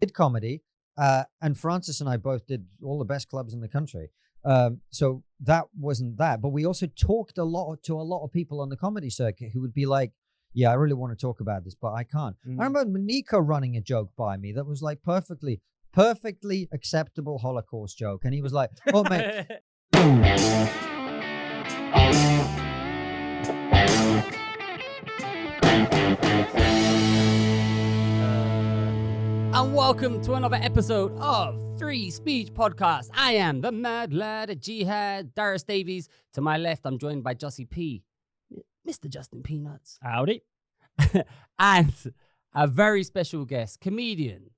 did comedy, and Francis and I both did all the best clubs in the country. So that wasn't that, but we also talked a lot of people on the comedy circuit who would be like, yeah, I really want to talk about this, but I can't. I remember Nico running a joke by me that was like perfectly acceptable Holocaust joke. And he was like, oh, mate. And welcome to another episode of Free Speech Podcast. I am the mad lad at Jihad, Darius Davies. To my left, I'm joined by Jussie P, Mr. Justin Peanuts. Howdy. And a very special guest, comedian,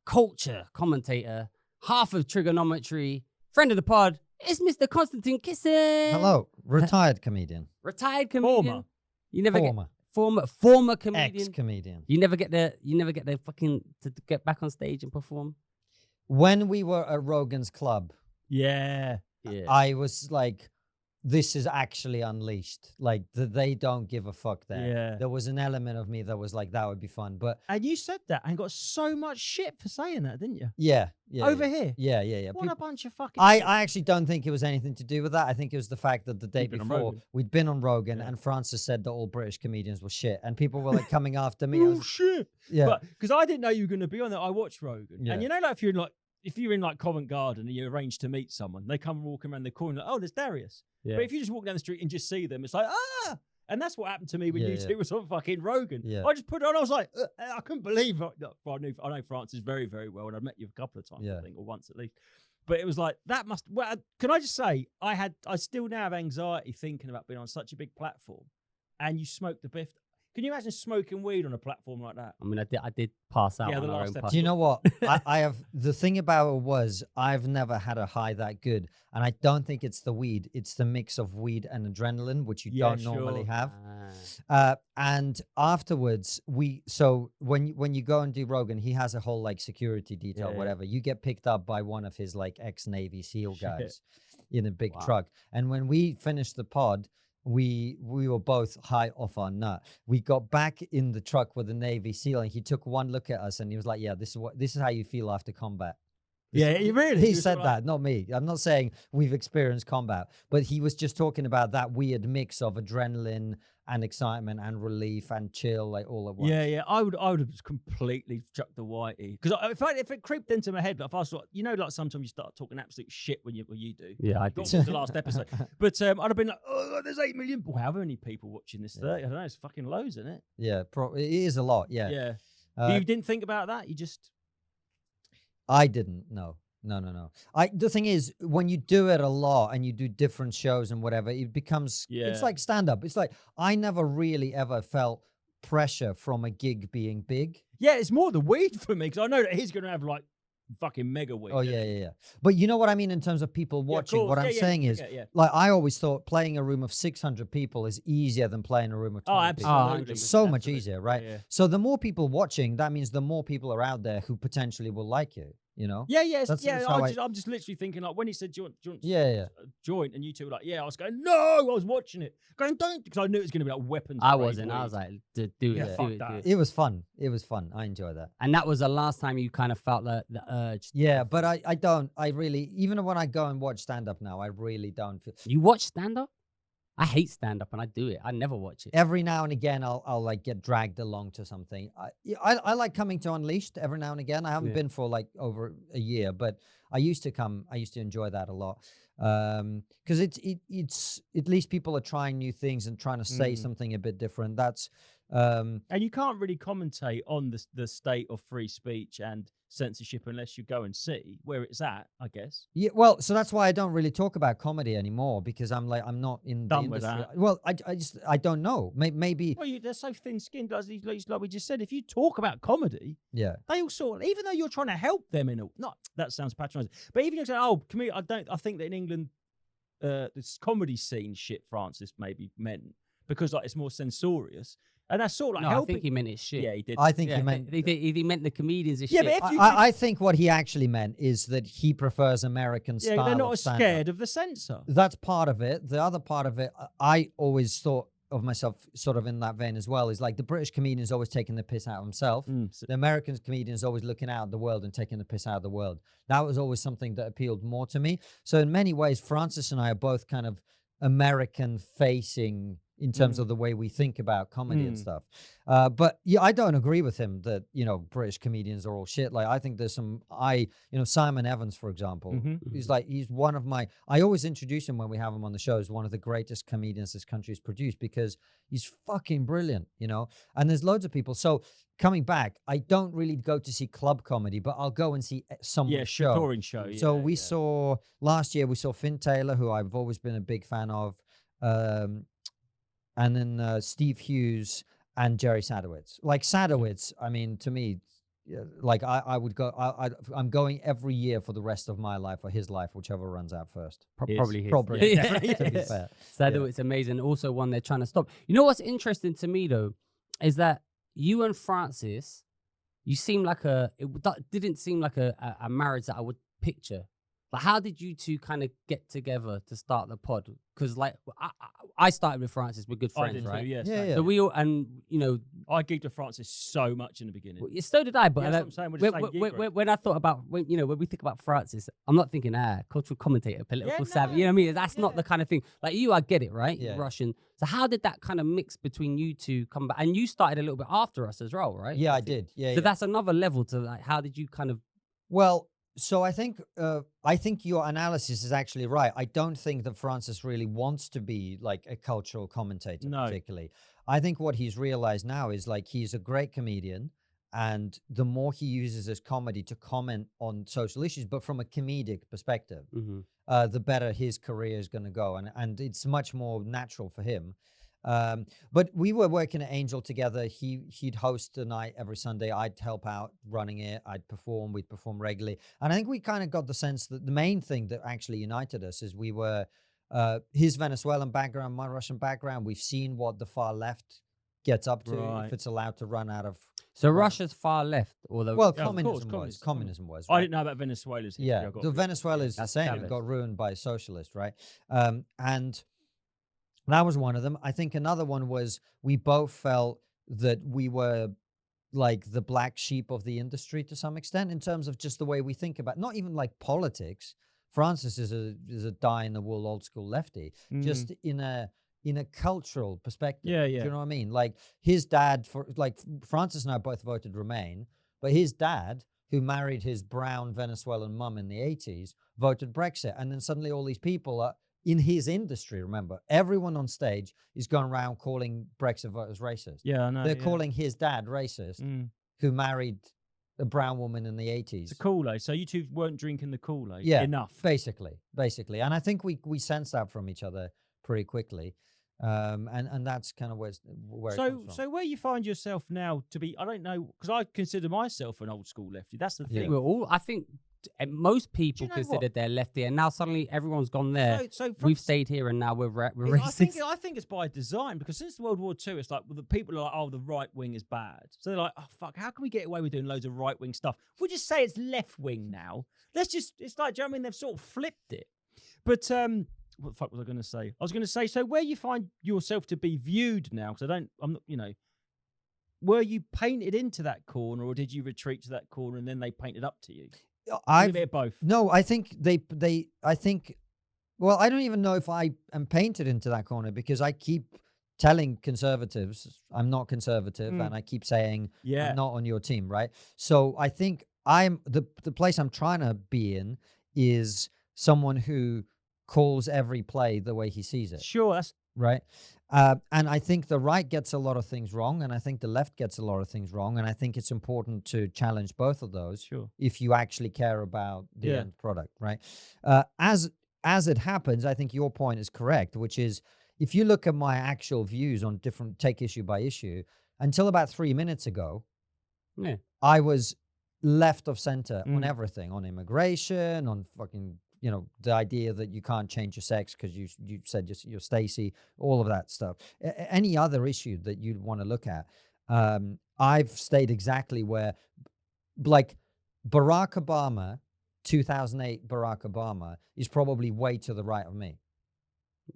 culture commentator, half of Triggernometry, friend of the pod, it's Mr. Konstantin Kisin. Hello, retired comedian. Retired comedian. Former. You never Former. get former comedian. Ex-comedian. You never get the fucking to get back on stage and perform. When we were at Rogan's club, Yeah. I was like, this is actually unleashed. Like, they don't give a fuck there. Yeah. There was an element of me that was like, that would be fun. But And you said that and got so much shit for saying that, didn't you? yeah. Over here. Yeah. What a bunch of fucking I shit. actually don't think it was anything to do with that. I think it was the fact that the day You'd been on before Rogan. we'd been on Rogan Yeah. and Francis said that all British comedians were shit. And people were like coming after me. I Oh, was, shit. yeah. But because I didn't know you were going to be on that, I watched Rogan. Yeah. And you know, like if you're in like Covent Garden and you arrange to meet someone, they come walking around the corner, like, oh, there's Darius. Yeah. But if you just walk down the street and just see them, it's like, ah! And that's what happened to me when Yeah, you yeah. two was on fucking Rogan. Yeah. I just put it on, I was like, I couldn't believe it. I know Francis very, very well, and I've met you a couple of times, Yeah. I think, or once at least. But it was like, can I just say, I still now have anxiety thinking about being on such a big platform, and you smoke the biff. Can you imagine smoking weed on a platform like that? I mean, I did pass out Yeah, on the our last own episode. podcast. Do you know what? I have, the thing about it was I've never had a high that good. And I don't think it's the weed. It's the mix of weed and adrenaline, which you Yeah, don't normally sure. have. Ah. And afterwards, so when you go and do Rogan, he has a whole like security detail, Yeah. whatever. You get picked up by one of his like ex-Navy SEAL Shit. guys in a big Wow. truck. And when we finished the pod, we were both high off our nut. We got back in the truck with the Navy SEAL, and he took one look at us, and he was like, "Yeah, this is how you feel after combat." Yeah, you really? He You were said sort of like- that, not me. I'm not saying we've experienced combat, but he was just talking about that weird mix of adrenaline and excitement and relief and chill, like all at once. Yeah. I would have just completely chucked the whitey because if it creeped into my head, like if I was like, like sometimes you start talking absolute shit when you do. Yeah, I Got did. to the last episode, but I'd have been like, oh, there's 8 million. Well, how many people watching this? 30? I don't know. It's fucking loads, isn't it? Yeah, it is a lot. Yeah. Yeah. You didn't think about that. You just. I didn't. No. The thing is, when you do it a lot and you do different shows and whatever, it becomes, it's Yeah. like stand up. It's like, I never really ever felt pressure from a gig being big. Yeah, it's more the weed for me because I know that he's going to have like fucking mega weed. Oh, yeah. But you know what I mean in terms of people watching? course. What I'm saying is, yeah. like, I always thought playing a room of 600 people is easier than playing a room of 20 Oh, people. absolutely. So much Absolutely. easier, right? Yeah. So the more people watching, that means the more people are out there who potentially will like you, you know? Yeah, That's how I'm just literally thinking like when he said, "Do you want Yeah. a joint?" and you two were like, "Yeah," I was going, "No," I was watching it, going, "Don't," because I knew it was going to be like weapons. I grade wasn't. I weed. was like, do it, Yeah, do fuck it, that. do it. It was fun. I enjoy that. And that was the last time you kind of felt the urge. Yeah, but I really, even when I go and watch stand-up now, I really don't feel. You watch stand-up? I hate stand-up and I do it. I never watch it. Every now and again, I'll like get dragged along to something. I like coming to Unleashed every now and again. I haven't Yeah. been for like over a year, but I used to enjoy that a lot. Because it's at least people are trying new things and trying to say something a bit different. That's And you can't really commentate on the state of free speech and censorship unless you go and see where it's at, I guess. yeah. Well, so that's why I don't really talk about comedy anymore, because I'm not in Done the with industry. that. Well, I don't know. Maybe Well, they're so thin-skinned, like we just said. If you talk about comedy, yeah. they all sort of, even though you're trying to help them that sounds patronising, but even if you're saying, comedy, I think that in England, this comedy scene shit Francis maybe meant because like it's more censorious. And that's sort of like No, I helping. think he meant it shit. Yeah, he did. I think Yeah, he meant. he meant the comedians as Yeah, shit. but if you I think what he actually meant is that he prefers American yeah, style. they're not of as stand-up. scared of the censor. That's part of it. The other part of it, I always thought of myself sort of in that vein as well is like the British comedian is always taking the piss out of himself. So The American comedian is always looking out at the world and taking the piss out of the world. That was always something that appealed more to me. So in many ways, Francis and I are both kind of American facing in terms of the way we think about comedy and stuff. But yeah, I don't agree with him that, you know, British comedians are all shit. Like, I think there's some, you know, Simon Evans, for example, he's one of my, I always introduce him when we have him on the show as one of the greatest comedians this country's produced because he's fucking brilliant, you know, and there's loads of people. So coming back, I don't really go to see club comedy, but I'll go and see someone's show. touring show. So we saw, last year we saw Finn Taylor, who I've always been a big fan of, and then Steve Hughes and Jerry Sadowitz. Like Sadowitz, I mean, to me, like I would go, I'm going every year for the rest of my life or his life, whichever runs out first. Probably his. Probably. Yeah. To be fair. Sadowitz, amazing. Also one they're trying to stop. You know what's interesting to me, though, is that you and Francis, you seem like didn't seem like a marriage that I would picture. Like, how did you two kind of get together to start the pod? Because, like, I started with Francis. We're good friends, right? Too, Yeah. So we all, and, you know. I geeked with Francis so much in the beginning. Well, so did I, but Yeah, that's what I'm saying, we're the same geek group. when I thought about, when we think about Francis, I'm not thinking, cultural commentator, political savvy. You know what I mean? That's not the kind of thing. Like you, I get it, right? Yeah. You're Russian. So how did that kind of mix between you two come back? And you started a little bit after us as well, right? Yeah, I did. Yeah. So that's another level to, like, how did you kind of. Well, so I think your analysis is actually right. I don't think that Francis really wants to be like a cultural commentator, particularly. I think what he's realized now is like he's a great comedian, and the more he uses his comedy to comment on social issues, but from a comedic perspective, the better his career is going to go, and it's much more natural for him. But we were working at Angel together. He'd host a night every Sunday. I'd help out running it. We'd perform regularly. And I think we kind of got the sense that the main thing that actually united us is we were, his Venezuelan background, my Russian background. We've seen what the far left gets up to if it's allowed to run out of. So Russia's far left, although. Well, Yeah, communism was. I Right? didn't know about Venezuela's history. Yeah, the Venezuela is the same. It Chavez. got ruined by socialists, right? And that was one of them. I think another one was we both felt that we were like the black sheep of the industry to some extent in terms of just the way we think about, not even like politics. Francis is a die-in-the-wool old school lefty, just in a cultural perspective. Yeah. Do you know what I mean? Like his dad, Francis and I both voted Remain, but his dad, who married his brown Venezuelan mum in the 80s, voted Brexit. And then suddenly all these people are in his industry, remember, everyone on stage is going around calling Brexit voters racist. Yeah, I know. They're calling his dad racist, who married a brown woman in the 80s. It's a Kool-Aid. So you two weren't drinking the Kool-Aid enough. Basically. And I think we sensed that from each other pretty quickly. And that's kind of where it comes from. So where you find yourself now to be, I don't know, because I consider myself an old school lefty. That's the thing. We're all, I think most people you know considered what? they're lefty, and now suddenly everyone's gone there. So We've stayed here, and now we're racist. I think it's by design, because since World War II, it's like, well, the people are like, oh, the right wing is bad. So they're like, oh, fuck, how can we get away with doing loads of right wing stuff? We'll just say it's left wing now. It's like, do you know what I mean? They've sort of flipped it. But what the fuck was I going to say? I was going to say, so where you find yourself to be viewed now, because I'm not, you know, were you painted into that corner, or did you retreat to that corner and then they painted up to you? A bit of both. No, I think well, I don't even know if I am painted into that corner, because I keep telling conservatives I'm not conservative, and I keep saying I'm not on your team, right? So I think I'm the place I'm trying to be in is someone who calls every play the way he sees it. Sure, that's right. And I think the right gets a lot of things wrong, and I think the left gets a lot of things wrong, and I think it's important to challenge both of those if you actually care about the end product, right? As it happens, I think your point is correct, which is if you look at my actual views on different, take issue by issue, until about 3 minutes ago, I was left of center on everything, on immigration, on fucking, you know, the idea that you can't change your sex because you said you're Stacey, all of that stuff. Any other issue that you'd want to look at, I've stayed exactly where, like Barack Obama, 2008 Barack Obama is probably way to the right of me.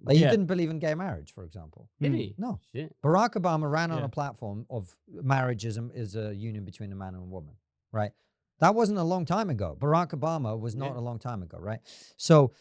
Like, he Yeah. didn't believe in gay marriage, for example. Did he? No. Shit. Barack Obama ran on Yeah. a platform of marriage is a union between a man and a woman, right? That wasn't a long time ago. Barack Obama was not Yeah. a long time ago, right? So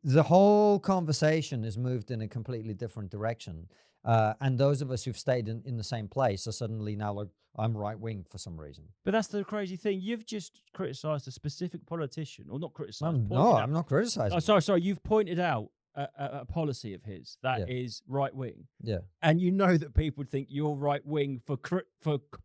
the whole conversation has moved in a completely different direction. And those of us who've stayed in the same place are suddenly now like, I'm right wing for some reason. But that's the crazy thing. You've just criticised a specific politician, or not criticised. No, I'm not criticizing. Oh, sorry. You've pointed out a policy of his that is right wing. Yeah. And you know that people think you're right wing for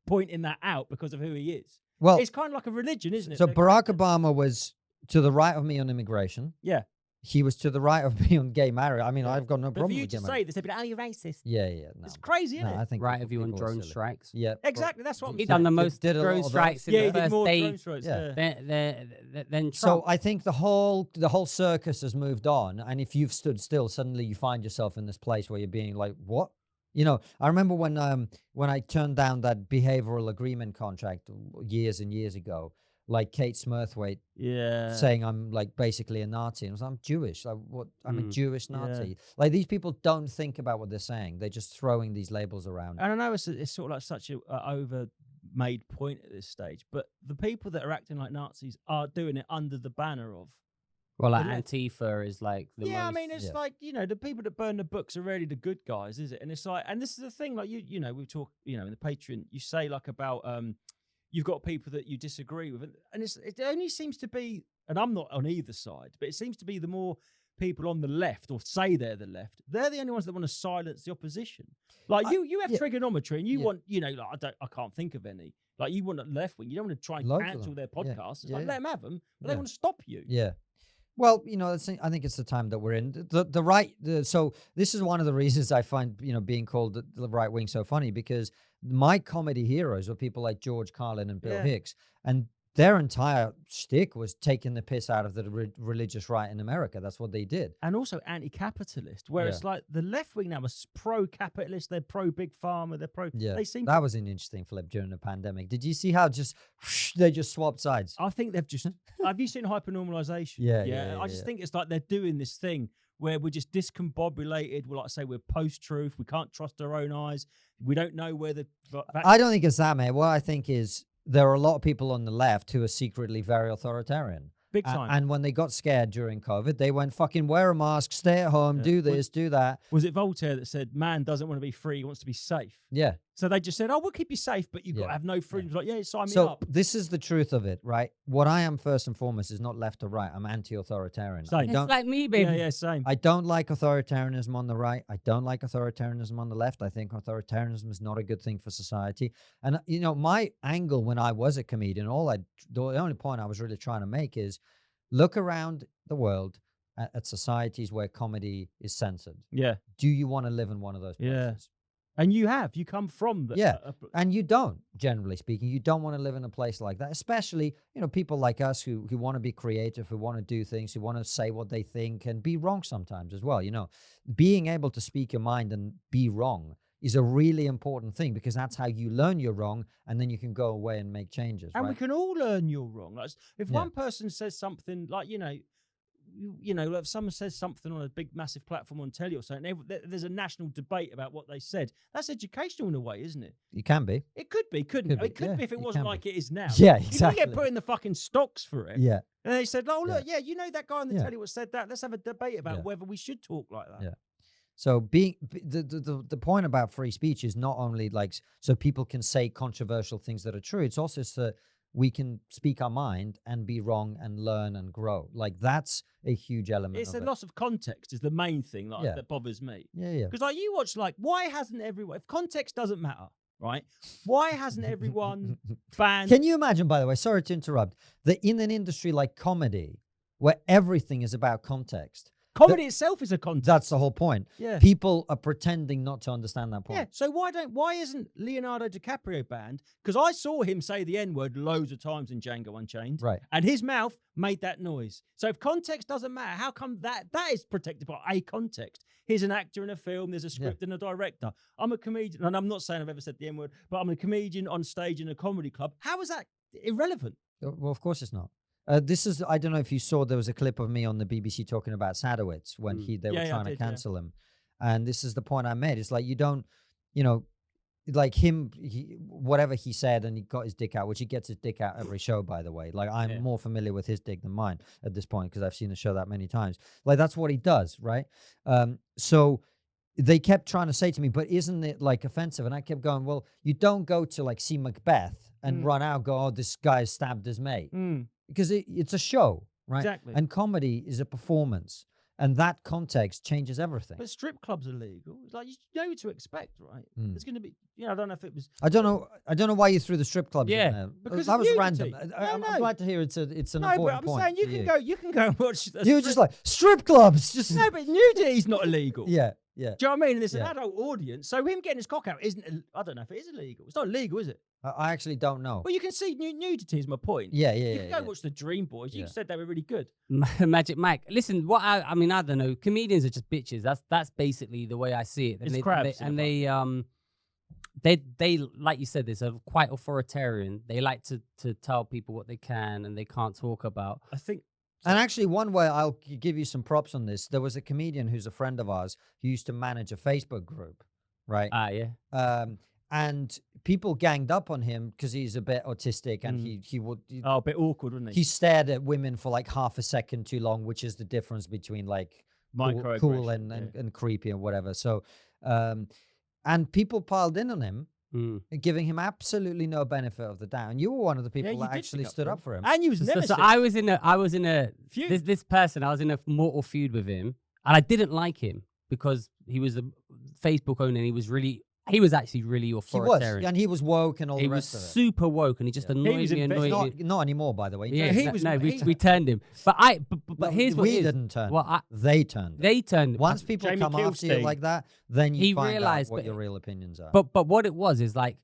pointing that out because of who he is. Well, It's kind of like a religion, isn't it? so Barack Obama was to the right of me on immigration. Yeah. He was to the right of me on gay marriage. I mean, Yeah. I've got no But for problem you with to gay say marriage. this, they'd be like, oh, you're racist. No. It's crazy, isn't No, it? I think Right people- of you on people are drone silly. strikes. Yeah. Exactly. That's what I'm He saying. done the most did a lot drone of those. strikes in Yeah, the he did first more day. drone strikes. Yeah. Then So Trump. I think the whole circus has moved on, and if you've stood still, suddenly you find yourself in this place where you're being like, "What?" You know, I remember when I turned down that behavioral agreement contract years and years ago, like Kate Smurthwaite Yeah. saying I'm like basically a Nazi, and I was like, I'm Jewish. Like, what? I'm a Jewish Yeah. Nazi. Like, these people don't think about what they're saying; they're just throwing these labels around. And I know it's sort of like such a over-made point at this stage, but the people that are acting like Nazis are doing it under the banner of. Well, like the left. Antifa is like the Yeah, I most. mean, it's like, the people that burn the books are really the good guys, is it? And it's like, and this is the thing, like we talk, in the Patreon, you say like about you've got people that you disagree with, and it only seems to be, and I'm not on either side, but it seems to be the more people on the left, or say they're the left, they're the only ones that want to silence the opposition. Like you have trigonometry, and you want, like I can't think of any. Like, you want a left wing, you don't want to try and Loads of cancel them. their Yeah. podcasts. It's Yeah, like, yeah. let them have them, but Yeah. they want to stop you. Yeah. Well, I think it's the time that we're in. The right. So this is one of the reasons I find being called the right wing so funny, because my comedy heroes were people like George Carlin and Bill Yeah. Hicks, and their entire shtick was taking the piss out of the religious right in America. That's what they did. And also anti-capitalist, where it's like the left wing now is pro-capitalist, they're pro-big pharma, they're pro. Yeah, They seem. that was an interesting flip during the pandemic. Did you see how they just swapped sides? I think they've just. Have you seen hypernormalization? Yeah, I just think it's like they're doing this thing where we're just discombobulated. We're like, say, we're post-truth. We can't trust our own eyes. We don't know where the. I don't think it's that, mate. What I think is there are a lot of people on the left who are secretly very authoritarian. Big time. And when they got scared during COVID, they went fucking wear a mask, stay at home, do this, do that. Was it Voltaire that said, man doesn't want to be free, he wants to be safe? Yeah. So they just said, oh, we'll keep you safe, but you've got Yeah. to have no freedom. Like, yeah, sign me So up. this is the truth of it, right? What I am first and foremost is not left or right. I'm anti-authoritarian. Same. It's like me, baby. Yeah, same. I don't like authoritarianism on the right. I don't like authoritarianism on the left. I think authoritarianism is not a good thing for society. And, my angle when I was a comedian, the only point I was really trying to make is look around the world at societies where comedy is censored. Yeah. Do you want to live in one of those places? Yeah. And you come from the. Yeah. And you don't, generally speaking, you don't want to live in a place like that, especially, people like us who want to be creative, who want to do things, who want to say what they think and be wrong sometimes as well. Being able to speak your mind and be wrong is a really important thing, because that's how you learn you're wrong, and then you can go away and make changes. And right? we can all learn you're wrong. Like, if Yeah. one person says something like, if someone says something on a big, massive platform on telly or something, there's a national debate about what they said. That's educational in a way, isn't it? You can be. It could be, couldn't it? It could yeah, be if it it wasn't can like it is now. Yeah, You exactly. get put in the fucking stocks for it. Yeah. And they said, oh, look, Yeah. that guy on the Yeah. telly what said that. Let's have a debate about Yeah. whether we should talk like that. Yeah. So the point about free speech is not only like so people can say controversial things that are true. It's also so we can speak our mind and be wrong and learn and grow. Like, that's a huge element. It's of a it. loss of context is the main thing Yeah. that bothers me. Yeah. Because like you watch, like, why hasn't everyone, if context doesn't matter, right? Why hasn't everyone banned? Can you imagine, by the way, sorry to interrupt, that in an industry like comedy, where everything is about context, Comedy itself is a context. that's the whole point. Yeah. People are pretending not to understand that point. Yeah. So why isn't Leonardo DiCaprio banned? Because I saw him say the N-word loads of times in Django Unchained. Right. And his mouth made that noise. So if context doesn't matter, how come that is protected by a context? Here's an actor in a film, there's a script and a director. I'm a comedian, and I'm not saying I've ever said the N-word, but I'm a comedian on stage in a comedy club. How is that irrelevant? Well, of course it's not. This is, I don't know if you saw, there was a clip of me on the BBC talking about Sadowitz when they were trying to cancel him. And this is the point I made. It's like, you don't, like him, whatever he said, and he got his dick out, which he gets his dick out every show, by the way. Like, I'm more familiar with his dick than mine at this point because I've seen the show that many times. Like, that's what he does, right? So they kept trying to say to me, but isn't it like offensive? And I kept going, well, you don't go to like see Macbeth and run out, go, oh, this guy stabbed his mate. Because it's a show, right? Exactly. And comedy is a performance. And that context changes everything. But strip clubs are legal. It's like, you know what to expect, right? There's going to be, I don't know if it was. I don't know why you threw the strip clubs in there. Because that was nudity. random. I'm glad to hear it's an important but I'm point. saying you can go and watch. You were just like, strip clubs. Just No, but nudity's not illegal. Yeah. Do you know what I mean? And it's an adult audience, so him getting his cock out isn't. I don't know if it is illegal. It's not illegal, is it? I actually don't know. Well, you can see nudity is my point. Yeah. You can go watch the Dream Boys. You said they were really good. Magic Mike. Listen, I mean, I don't know. Comedians are just bitches. That's basically the way I see it. It's crabs. They like you said, they're quite authoritarian. They like to tell people what they can and they can't talk about. I think. And actually, one way I'll give you some props on this. There was a comedian who's a friend of ours who used to manage a Facebook group, right? Yeah. And people ganged up on him because he's a bit autistic, and he would a bit awkward, wouldn't he? He stared at women for like half a second too long, which is the difference between like cool and creepy and whatever. So, and people piled in on him, giving him absolutely no benefit of the doubt. And you were one of the people that actually stood up for him. And you was so I was in a feud. This person, I was in a mortal feud with him, and I didn't like him because he was a Facebook owner and he was actually really authoritarian. He was, and he was woke and all the rest of it. He was super woke, and he just annoyed me. Not anymore, by the way. We turned him. But here's what we didn't turn. They turned. They turned. Once people come after you like that, then you find out what your real opinions are. But what it was is like,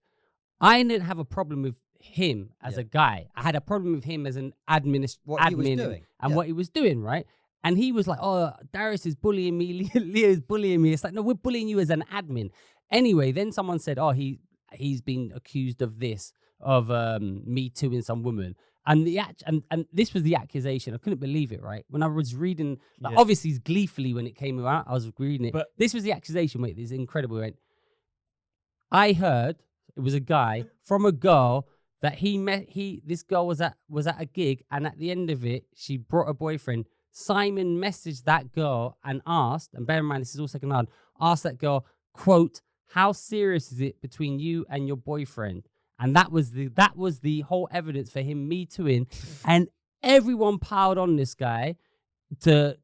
I didn't have a problem with him as a guy. I had a problem with him as an admin and what he was doing, right? And he was like, "Oh, Darius is bullying me. Leo's bullying me." It's like, no, we're bullying you as an admin. Anyway, then someone said, "Oh, he's been accused of this, of me tooing some woman," and this was the accusation. I couldn't believe it. Right when I was reading, obviously gleefully when it came out, I was reading it. But this was the accusation. Wait, this is incredible. Right? I heard it was a guy from a girl that he met. This girl was at a gig, and at the end of it, she brought a boyfriend. Simon messaged that girl and asked, and bear in mind this is all secondhand, asked that girl, quote, "How serious is it between you and your boyfriend?" And that was the whole evidence for him Me Tooing, and everyone piled on this guy to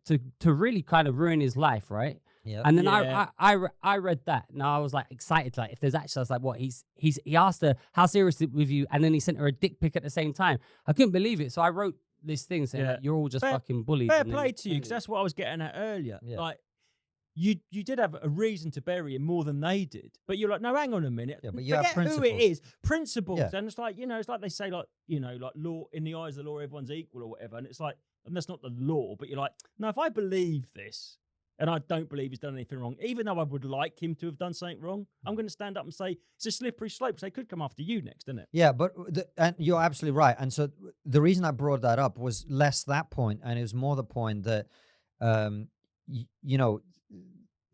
really kind of ruin his life, right? Yeah. And then I read that. Now I was like excited, like if there's actually, I was like, what? He asked her, "How serious is it with you?" And then he sent her a dick pic at the same time. I couldn't believe it, so I wrote this thing saying like, you're all just fucking bullies. Fair play to you, because that's what I was getting at earlier. Yeah. Like, you did have a reason to bury him more than they did, but you're like, no, hang on a minute. Yeah, but you have principles. Who it is, principles, and it's like, it's like they say, like, like law, in the eyes of the law, everyone's equal or whatever, and it's like, and that's not the law, but you're like, no, if I believe this, and I don't believe he's done anything wrong, even though I would like him to have done something wrong, I'm going to stand up and say it's a slippery slope, because they could come after you next, isn't it? Yeah, but and you're absolutely right. And so the reason I brought that up was less that point, and it was more the point that,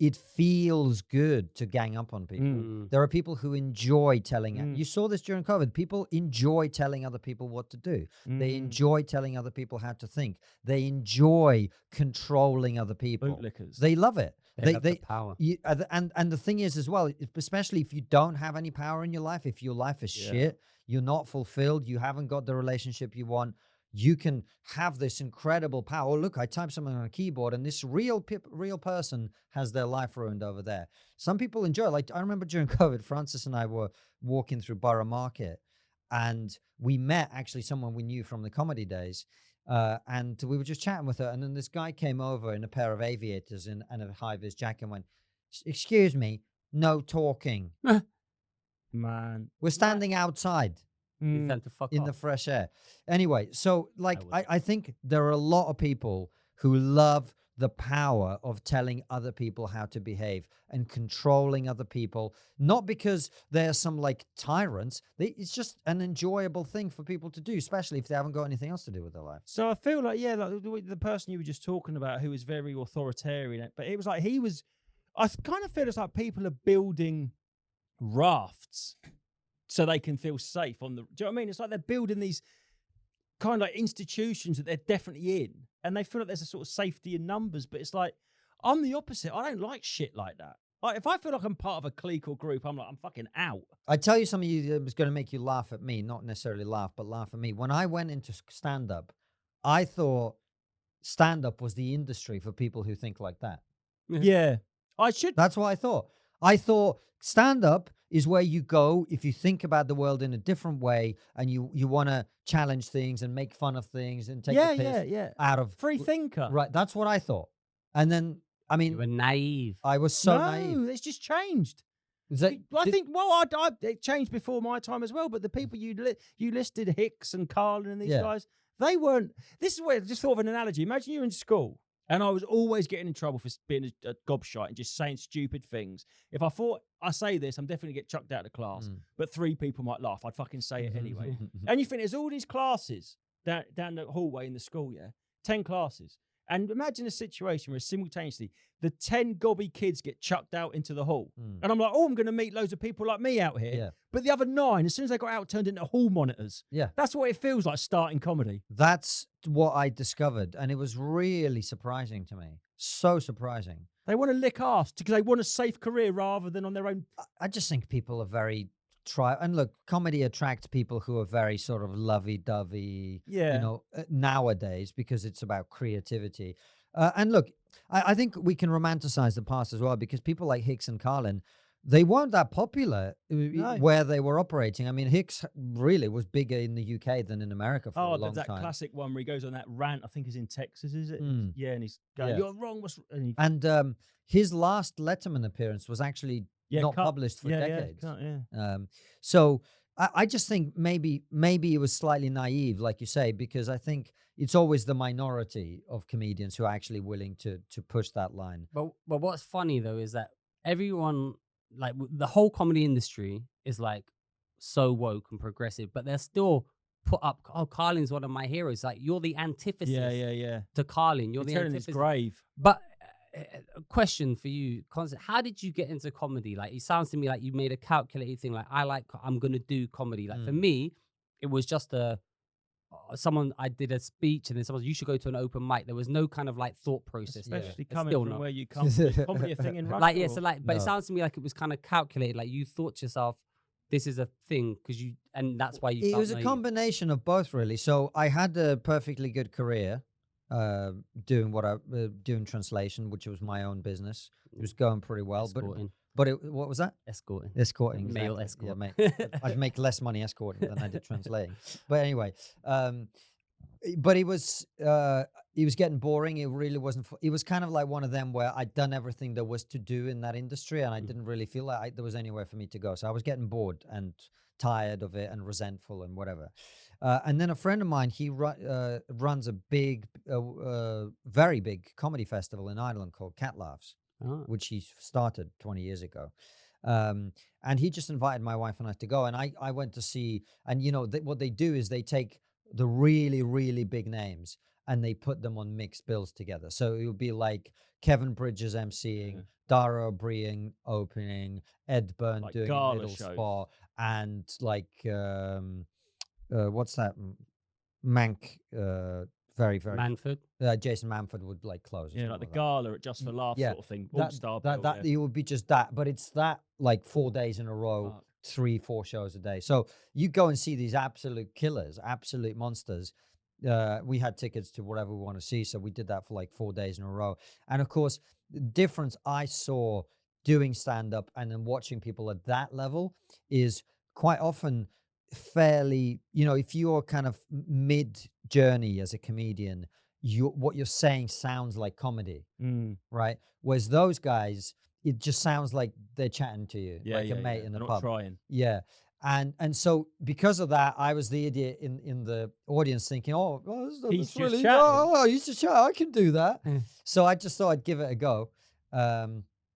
it feels good to gang up on people. There are people who enjoy telling it. You saw this during COVID. People enjoy telling other people what to do. They enjoy telling other people how to think. They enjoy controlling other people. Bootlickers. They love it. They love the power. And the thing is as well, especially if you don't have any power in your life, if your life is shit, you're not fulfilled, you haven't got the relationship you want, you can have this incredible power. Oh, look, I typed something on a keyboard and this real person has their life ruined over there. Some people enjoy it. Like, I remember during COVID, Francis and I were walking through Borough Market, and we met actually someone we knew from the comedy days. And we were just chatting with her. And then this guy came over in a pair of aviators and a high-vis jacket and went, "Excuse me, no talking." Man. We're standing outside. In the fresh air. Anyway, so like I think there are a lot of people who love the power of telling other people how to behave and controlling other people, not because they're some like tyrants. It's just an enjoyable thing for people to do, especially if they haven't got anything else to do with their life. So I feel like, yeah, like the person you were just talking about who was very authoritarian, but it was like I kind of feel it's like people are building rafts so they can feel safe on the. Do you know what I mean? It's like they're building these kind of like institutions that they're definitely in, and they feel like there's a sort of safety in numbers. But it's like I'm the opposite. I don't like shit like that. Like if I feel like I'm part of a clique or group, I'm fucking out. I tell you something that was going to make you laugh at me, not necessarily laugh, but laugh at me. When I went into stand-up, I thought stand-up was the industry for people who think like that. Yeah, I should. That's what I thought. I thought stand-up is where you go if you think about the world in a different way and you want to challenge things and make fun of things and take the piss out of free thinker. Right, that's what I thought. And then, I mean, You were naive. I was so naive. No, it's just changed. That, I think, well, it changed before my time as well, but the people you listed, Hicks and Carlin and these guys, they weren't. This is where I just thought of an analogy. Imagine you're in school and I was always getting in trouble for being a gobshite and just saying stupid things. If I thought I say this, I'm definitely get chucked out of class, but 3 people might laugh. I'd fucking say it anyway. And you think there's all these classes down the hallway in the school, 10 classes. And imagine a situation where simultaneously the 10 gobby kids get chucked out into the hall. And I'm like, oh, I'm going to meet loads of people like me out here. Yeah. But the other 9, as soon as they got out, turned into hall monitors. Yeah. That's what it feels like starting comedy. That's what I discovered. And it was really surprising to me. So surprising. They want to lick ass because they want a safe career rather than on their own. I just think people are very and look, comedy attracts people who are very sort of lovey-dovey, nowadays, because it's about creativity. And look, I think we can romanticize the past as well, because people like Hicks and Carlin, they weren't that popular where they were operating. I mean, Hicks really was bigger in the UK than in America for a long time. Oh, that classic one where he goes on that rant, I think is in Texas, is it? Yeah, and he's going, you're wrong. And his last Letterman appearance was actually not published for decades. So I just think maybe it was slightly naive, like you say, because I think it's always the minority of comedians who are actually willing to push that line. But what's funny though is that everyone, like the whole comedy industry, is like so woke and progressive, but they're still put up. Oh, Carlin's one of my heroes. Like you're the antithesis. To Carlin. You're the antithesis. His grave. But a question for you, Konstantin, how did you get into comedy? Like it sounds to me like you made a calculated thing. Like I'm gonna do comedy. Like for me, it was just I did a speech and then someone, you should go to an open mic. There was no kind of like thought process, especially coming from where you come from. Comedy a thing in Russia? But it sounds to me like it was kind of calculated. Like you thought to yourself, this is a thing and that's why you. It was a combination of both, really. So I had a perfectly good career doing translation, which was my own business. It was going pretty well, but what was that? Escorting, exactly. Male escort. Yeah, mate. I'd make less money escorting than I did translating. But anyway, but it was getting boring. It really wasn't. It was kind of like one of them where I'd done everything there was to do in that industry, and I didn't really feel like there was anywhere for me to go. So I was getting bored and tired of it and resentful and whatever. And then a friend of mine, he runs a big, very big comedy festival in Ireland called Cat Laughs, which he started 20 years ago. And he just invited my wife and I to go. And I went to see, and what they do is they take the really, really big names and they put them on mixed bills together. So it would be like Kevin Bridges emceeing, Dara O'Brien opening, Ed Byrne like doing a middle spot, and like what's that? Mank, very, very Manford. Jason Manford would like close. Yeah, like the gala at Just for Laughs sort of thing. All-star that it would be just that, but it's that like 4 days in a row, 3-4 shows a day. So you go and see these absolute killers, absolute monsters. We had tickets to whatever we want to see, so we did that for like 4 days in a row. And of course, the difference I saw doing stand-up and then watching people at that level is quite often fairly, if you're kind of mid-journey as a comedian, what you're saying sounds like comedy, right? Whereas those guys, it just sounds like they're chatting to you, like a mate in the pub. Trying. Yeah. And so because of that, I was the idiot in the audience thinking, He's that's just really, chatting. he's just chatting. I can do that. Yeah. So I just thought I'd give it a go.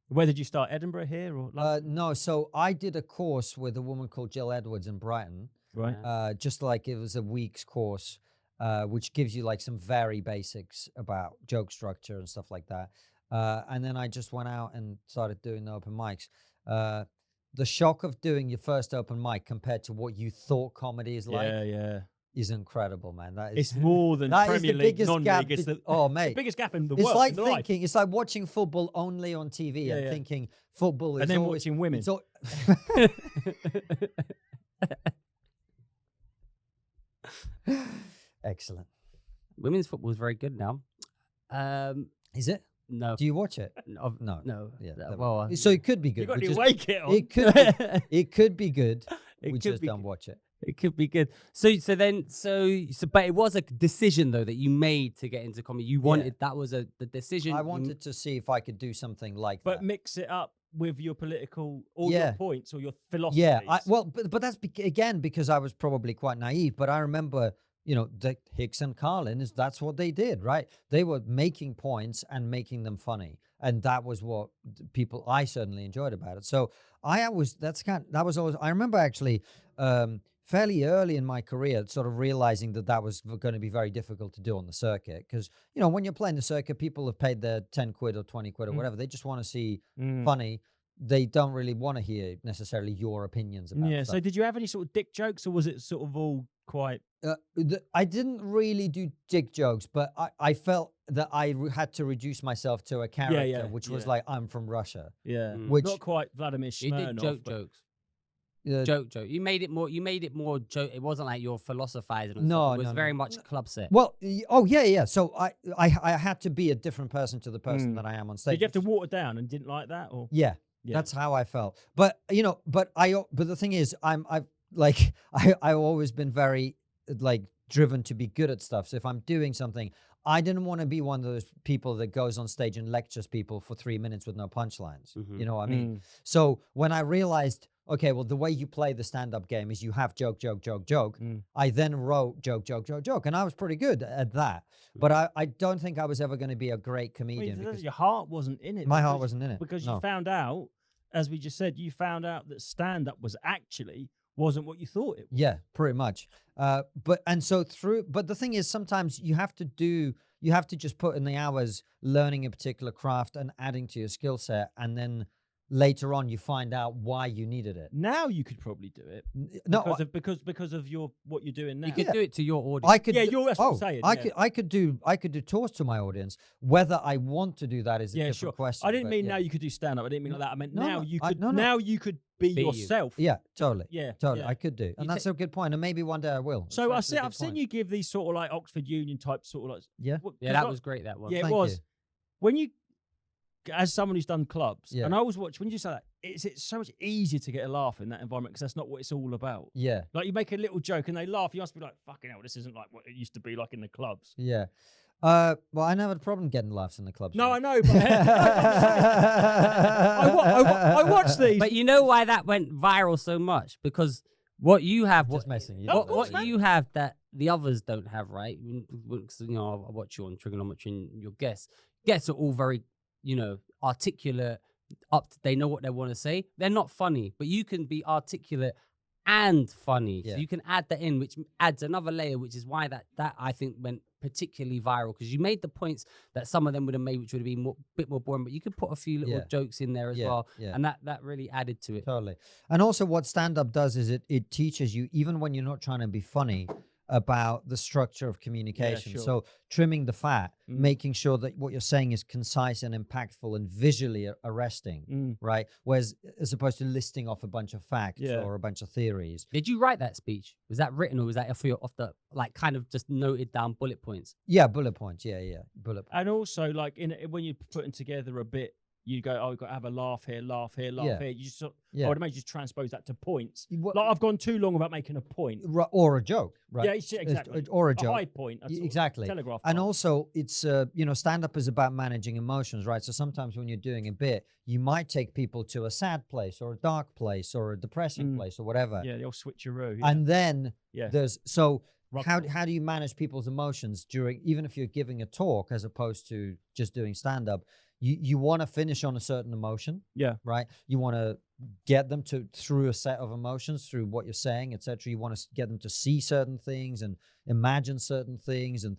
Where did you start? Edinburgh here or London? No, so I did a course with a woman called Jill Edwards in Brighton. Right. Just like it was a week's course, which gives you like some very basics about joke structure and stuff like that. And then I just went out and started doing the open mics. The shock of doing your first open mic compared to what you thought comedy is like is incredible, man. That is It's more than that is Premier the League, biggest non-league. gap. It's the Mate, biggest gap in the it's world. like in life. thinking. It's like watching football only on TV and thinking football is And then always, watching women. it's al- Excellent. Women's football is very good now. Is it? No. Do you watch it? No. No. Yeah. Well, So it could be good. You got We to just- wake it on. It could. Be, it could be good. It We could just be don't watch it. It could be good. So but it was a decision though that you made to get into comedy. You wanted that was the decision. I wanted to see if I could do something like But that. mix it up with your political, or Yeah. your points, or your philosophy. Yeah. But that's again because I was probably quite naive. But I remember, the Hicks and Carlin that's what they did, right? They were making points and making them funny, and that was what I certainly enjoyed about it. So that was always. I remember actually. Fairly early in my career, sort of realizing that was going to be very difficult to do on the circuit. Because, when you're playing the circuit, people have paid their 10 quid or 20 quid or whatever. They just want to see funny. They don't really want to hear necessarily your opinions about stuff. So did you have any sort of dick jokes, or was it sort of all quite... I didn't really do dick jokes, but I felt that I had to reduce myself to a character, which was like, I'm from Russia. Yeah. Which, not quite Vladimir you Smirnov. did jokes. Joke. You made it more joke. It wasn't like you're philosophizing. And stuff. It was very much club set. Well, yeah. So I had to be a different person to the person that I am on stage. Did you have to water down and didn't like that, or? Yeah, that's how I felt. But but the thing is, I've always been very driven to be good at stuff. So if I'm doing something, I didn't want to be one of those people that goes on stage and lectures people for 3 minutes with no punchlines. You know what I mean? So when I realized, okay, well, the way you play the stand-up game is you have joke. I then wrote joke. And I was pretty good at that. But I don't think I was ever going to be a great comedian. Because because your heart wasn't in it. my heart wasn't in it. Because no. you found out, as we just said, that stand-up wasn't what you thought it was. Yeah, pretty much. But the thing is, sometimes you have to just put in the hours learning a particular craft and adding to your skill set, and then later on you find out why you needed it. Now you could probably do it. No, because of what you're doing now. You could do it to your audience. I could. Yeah, that's what I'm saying. I could do tours to my audience. Whether I want to do that is a different question. I didn't mean now you could do stand up. I didn't mean like that. I meant now you could. No. Now you could be yourself. Yeah, totally. Yeah, totally. yeah. I could do, and that's a good point. And maybe one day I will. So I've seen you give these sort of like Oxford Union type sort of like. Yeah. That was great. That one. Yeah, it Thank was. you. When you, as someone who's done clubs, Yeah. and I always watch when you say that, it's so much easier to get a laugh in that environment because that's not what it's all about. Yeah. Like you make a little joke and they laugh, you must be like, "Fucking hell, this isn't like what it used to be like in the clubs." Yeah. Well, I never had a problem getting laughs in the clubs. No, I know, but I watched these. But you know why that went viral so much? Because what you have, Just messing you. what you have that the others don't have, right? Because, I watch you on Triggernometry and your guests are all very, articulate. They know what they want to say. They're not funny, but you can be articulate and funny. Yeah. So you can add that in, which adds another layer, which is why that I think went particularly viral, because you made the points that some of them would have made, which would have been a bit more boring, but you could put a few little jokes in there as well. Yeah. And that really added to it. Totally. And also what stand-up does is it teaches you, even when you're not trying to be funny, about the structure of communication. sure. So trimming the fat, making sure that what you're saying is concise and impactful and visually arresting, right? Whereas as opposed to listing off a bunch of facts or a bunch of theories. Did you write that speech? Was that written, or was that off the like kind of just noted down bullet points? Yeah, bullet points. Yeah, bullet points. And also, like when you're putting together a bit you go, oh, we've got to have a laugh here, laugh here, laugh here. You just sort Yeah. I would imagine just transpose that to points. What- Like I've gone too long without making a point. or a joke, right? Yeah, exactly. Or a A joke. high point. a sort of Exactly. Telegraph. And point. also, it's stand-up is about managing emotions, right? So sometimes when you're doing a bit, you might take people to a sad place or a dark place or a depressing place or whatever. Yeah, the old switcheroo. Yeah. And then there's how Rugby. do you manage people's emotions during, even if you're giving a talk as opposed to just doing stand-up? You want to finish on a certain emotion, right? You want to get them through a set of emotions, through what you're saying, etc. You want to get them to see certain things and imagine certain things and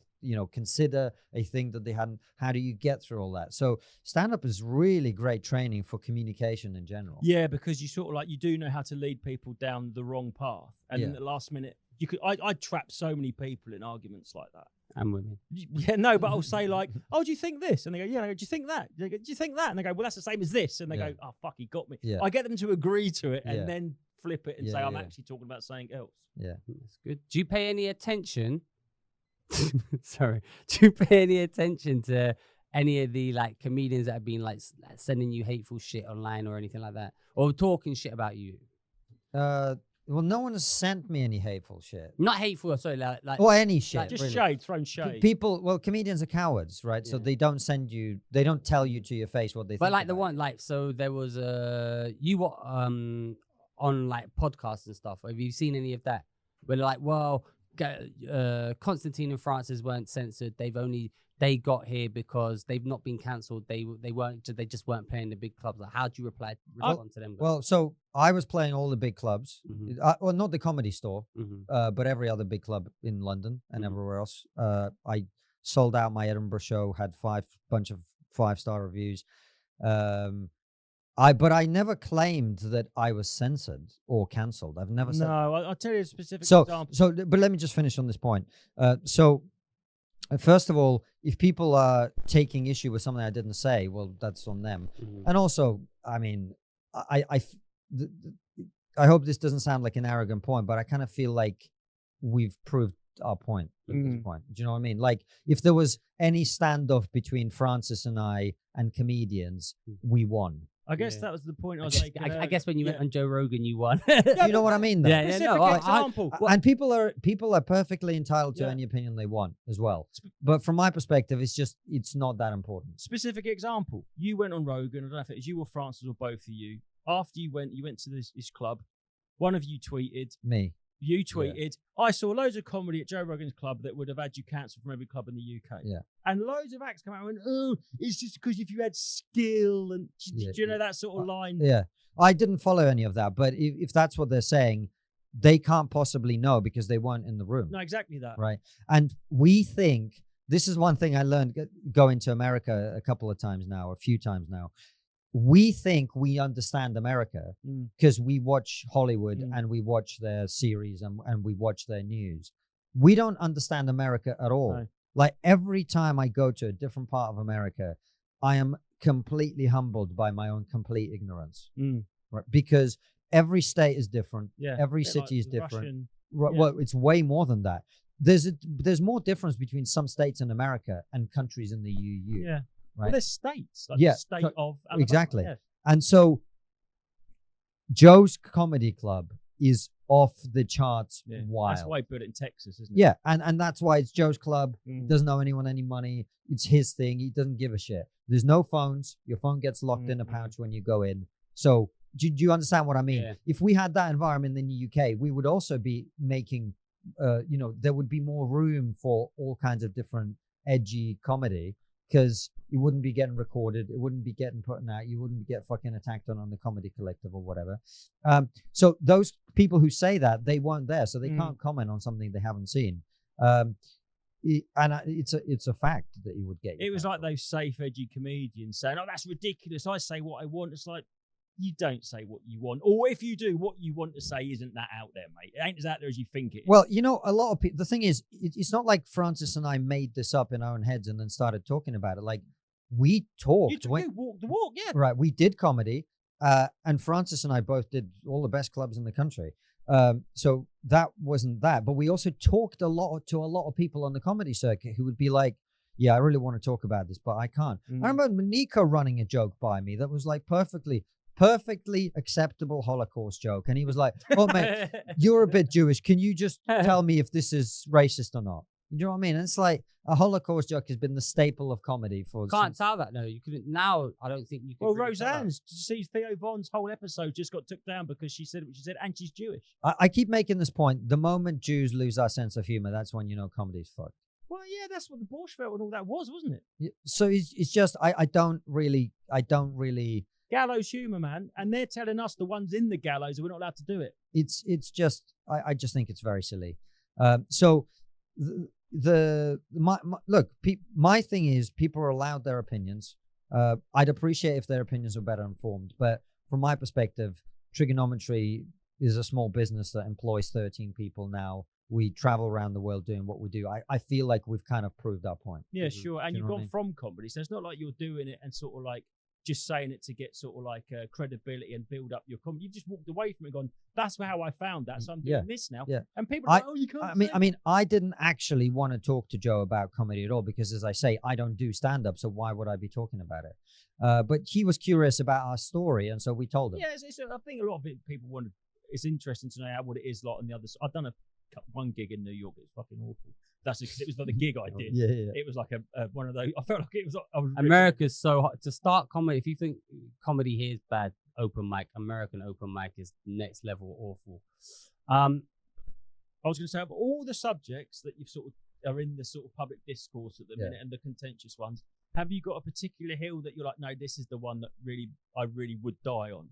consider a thing that they hadn't. How do you get through all that? So stand-up is really great training for communication in general. Yeah, because you sort of like you do know how to lead people down the wrong path, and in the last minute you could. I trap so many people in arguments like that. And women. Yeah, no, but I'll say like, "Oh, do you think this?" And they go, "Yeah." I go, "Do you think that?" They go, "Do you think that?" And they go, "Well, that's the same as this." And they go, "Oh, fuck, he got me." Yeah. I get them to agree to it and then flip it and say, "I'm actually talking about something else." Yeah, that's good. Do you pay any attention? Sorry, do you pay any attention to any of the like comedians that have been like sending you hateful shit online or anything like that, or talking shit about you? Well, no one has sent me any hateful shit. Not hateful, sorry, like or any shit. like Just really. shade, thrown shade. People, comedians are cowards, right? So they don't they don't tell you to your face what they think. But like the about one, like, so there was you were on like podcasts and stuff. Have you seen any of that? Where like, well, Konstantin and Francis weren't censored. They got here because they've not been cancelled. They just weren't playing the big clubs. Like, how do you respond to them guys? Well, so I was playing all the big clubs. Well, not the Comedy Store, but every other big club in London and everywhere else. I sold out my Edinburgh show, had bunch of 5-star reviews. But I never claimed that I was censored or cancelled. I've never said. No, I'll tell you a specific example. But let me just finish on this point. First of all, if people are taking issue with something I didn't say, well, that's on them. And also, I mean, I hope this doesn't sound like an arrogant point, but I kind of feel like we've proved our point at this point. Do you know what I mean? Like, if there was any standoff between Francis and I and comedians, we won. I guess that was the point I was making. I guess when you went on Joe Rogan, you won. You know what I mean? Though? Yeah, no. Example. And people are perfectly entitled to any opinion they want as well. But from my perspective, it's not that important. Specific example. You went on Rogan. I don't know if it was you or Francis or both of you. After you went to this club. One of you tweeted. Me. You tweeted, I saw loads of comedy at Joe Rogan's club that would have had you cancelled from every club in the UK. Yeah. And loads of acts come out and went, oh, it's just because if you had skill and do you know that sort of line? Yeah. I didn't follow any of that, but if that's what they're saying, they can't possibly know because they weren't in the room. No, exactly that. Right. And we think, this is one thing I learned going to America a few times now. We think we understand America because we watch Hollywood and we watch their series and we watch their news. We don't understand America at all. No. Like, every time I go to a different part of America, I am completely humbled by my own complete ignorance. Right? Because every state is different. Yeah. Every city is different. Russian, Well, it's way more than that. There's more difference between some states in America and countries in the EU. Yeah. Right. Well, there's states. Like the state of Alabama. Exactly. Yeah. And so Joe's Comedy Club is off the charts wild. That's why he put it in Texas, isn't it? Yeah, and that's why it's Joe's club. He doesn't owe anyone any money. It's his thing. He doesn't give a shit. There's no phones. Your phone gets locked in a pouch when you go in. So do you understand what I mean? Yeah. If we had that environment in the UK, we would also be making, there would be more room for all kinds of different edgy comedy, because it wouldn't be getting recorded, it wouldn't be getting put out, you wouldn't get fucking attacked on the Comedy Collective or whatever. So those people who say that, they weren't there, so they can't comment on something they haven't seen. It's a fact that he would get. It was like those safe, edgy comedians saying, "Oh, that's ridiculous. I say what I want." It's like, you don't say what you want, or if you do, what you want to say isn't that out there, mate. It ain't as out there as you think it is. Well, a lot of people. The thing is, it's not like Francis and I made this up in our own heads and then started talking about it. Like, we talked. You walk the walk, yeah. Right. We did comedy, and Francis and I both did all the best clubs in the country. So that wasn't that, but we also talked to a lot of people on the comedy circuit who would be like, yeah, I really want to talk about this, but I can't. Mm. I remember Nico running a joke by me that was like perfectly acceptable Holocaust joke. And he was like, oh, mate, you're a bit Jewish. Can you just tell me if this is racist or not? You know what I mean? And it's like a Holocaust joke has been the staple of comedy for. Can't tell that. No, you couldn't. Now, I don't think you can. Well, Roseanne's, see, Theo Von's whole episode just got took down because she said what she said, and she's Jewish. I keep making this point. The moment Jews lose our sense of humor, that's when you know comedy's fucked. Well, yeah, that's what the Borscht Belt and all that was, wasn't it? Yeah, so it's just I don't really Gallows humor, man, and they're telling us the ones in the gallows that we're not allowed to do it. It's just I just think it's very silly. So my thing is people are allowed their opinions. I'd appreciate if their opinions were better informed, but from my perspective, Triggernometry is a small business that employs 13 people now. We travel around the world doing what we do. I feel like we've kind of proved our point. Yeah, sure. And you've gone from from comedy, so it's not like you're doing it and sort of like just saying it to get sort of like credibility and build up your comedy. You've just walked away from it and gone, that's how I found that, so I'm doing this now. Yeah. And people are like, oh, you can't I mean, I didn't actually want to talk to Joe about comedy at all because, as I say, I don't do stand-up, so why would I be talking about it? But he was curious about our story, and so we told him. Yeah, I think a lot of people want to, it's interesting to know what it is like on the other side. I've done one gig in New York. It was fucking awful. That's because it was like the gig I did. Yeah. It was like a one of those. I felt like it was. America's so hot to start comedy. If you think comedy here is bad, open mic, American open mic is next level awful. I was going to say, of all the subjects that you've sort of are in the sort of public discourse at the minute and the contentious ones, have you got a particular hill that you're like, no, this is the one that I really would die on?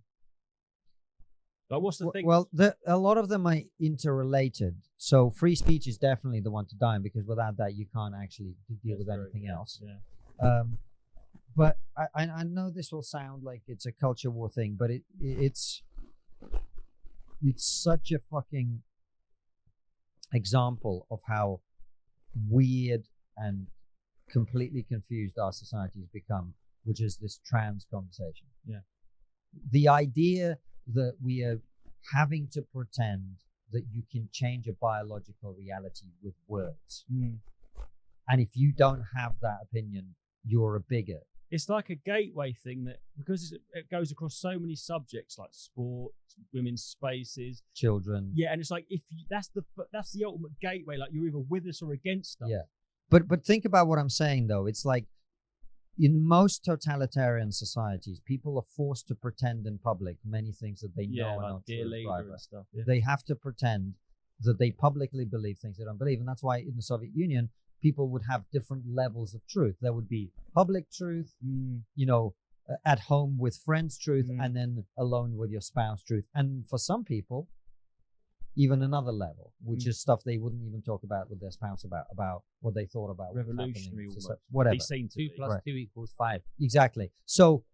Like, what's the thing? Well, a lot of them are interrelated. So free speech is definitely the one to die on because without that, you can't actually deal with anything else. Yeah. But I know this will sound like it's a culture war thing, but it's such a fucking example of how weird and completely confused our society has become, which is this trans conversation. Yeah. The idea that we are having to pretend that you can change a biological reality with words. And if you don't have that opinion, you're a bigot. It's like a gateway thing that, because it goes across so many subjects like sport, women's spaces, children. Yeah, and it's like that's the ultimate gateway. Like you're either with us or against us. Yeah, but think about what I'm saying though. It's like in most totalitarian societies, people are forced to pretend in public many things that they know are not true in private. And stuff. Yeah. They have to pretend that they publicly believe things they don't believe, and that's why in the Soviet Union, people would have different levels of truth. There would be public truth, at home with friends truth, and then alone with your spouse truth. And for some people, even another level, which is stuff they wouldn't even talk about with their spouse about what they thought about. Revolutionary, whatever. They seem to 2 + 2 = 5. Exactly. So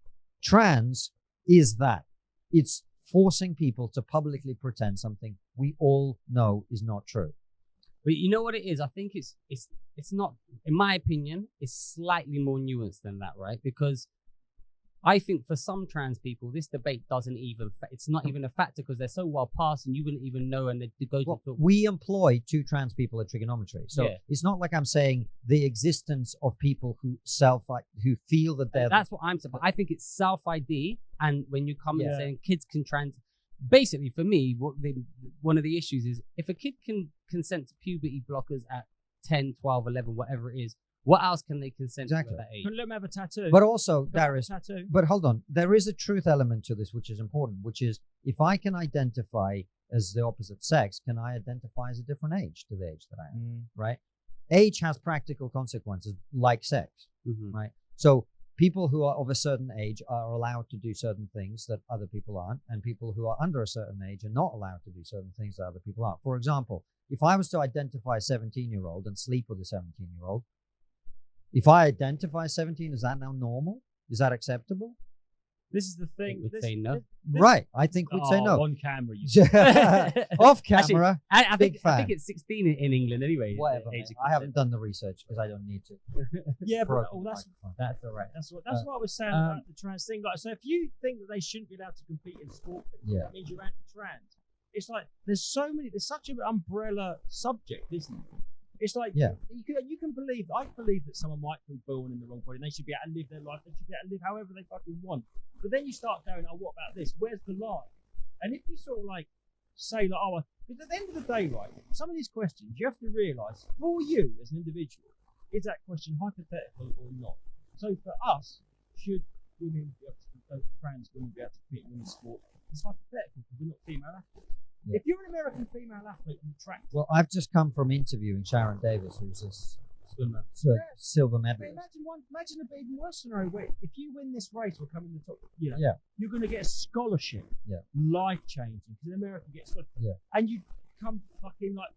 trans is that. It's forcing people to publicly pretend something we all know is not true. But you know what it is? I think it's not, in my opinion, it's slightly more nuanced than that, right? Because I think for some trans people, this debate doesn't even, it's not even a factor because they're so well past and you wouldn't even know, and they go to talk. We employ 2 trans people at Triggernometry. So it's not like I'm saying the existence of people who feel that they're... That's what I'm saying. But I think it's self-ID, and when you come in saying kids can trans... Basically, for me, one of the issues is if a kid can consent to puberty blockers at 10, 12, 11, whatever it is, what else can they consent to at that age? Let them have a tattoo. But also, Darius, but hold on, there is a truth element to this which is important, which is if I can identify as the opposite sex, can I identify as a different age to the age that I am, right? Age has practical consequences like sex, right? So people who are of a certain age are allowed to do certain things that other people aren't, and people who are under a certain age are not allowed to do certain things that other people aren't. For example, if I was to identify a 17-year-old and sleep with a 17-year-old, if I identify 17, is that now normal? Is that acceptable? This is the thing. We'd say no. Right. I think we'd say no. On camera. Off camera. Actually, I think it's 16 in England anyway. Whatever. I haven't done the research because I don't need to. Yeah, but that's all right. That's what I was saying about the trans thing. Like, so if you think that they shouldn't be allowed to compete in sport, that means you're anti-trans. It's like there's such an umbrella subject, isn't it? It's like Yeah. you can believe. I believe that someone might feel born in the wrong body and they should be able to live their life. They should be able to live however they fucking want. But then you start going, oh, what about this? Where's the line? And if you sort of like say like, oh, because at the end of the day, right, some of these questions you have to realise for you as an individual, is that question hypothetical or not? So for us, should women be able to, trans women be able to compete in women's sport? It's hypothetical because we're not female athletes. Yeah. If you're an American female athlete and track, Well, I've just come from interviewing Sharon Davies, who's this swimmer, silver I mean, medalist. imagine a bit even worse scenario where if you win this race or come in the top, Yeah. you're going to get a scholarship, life changing, because America gets scholarship, and you come fucking like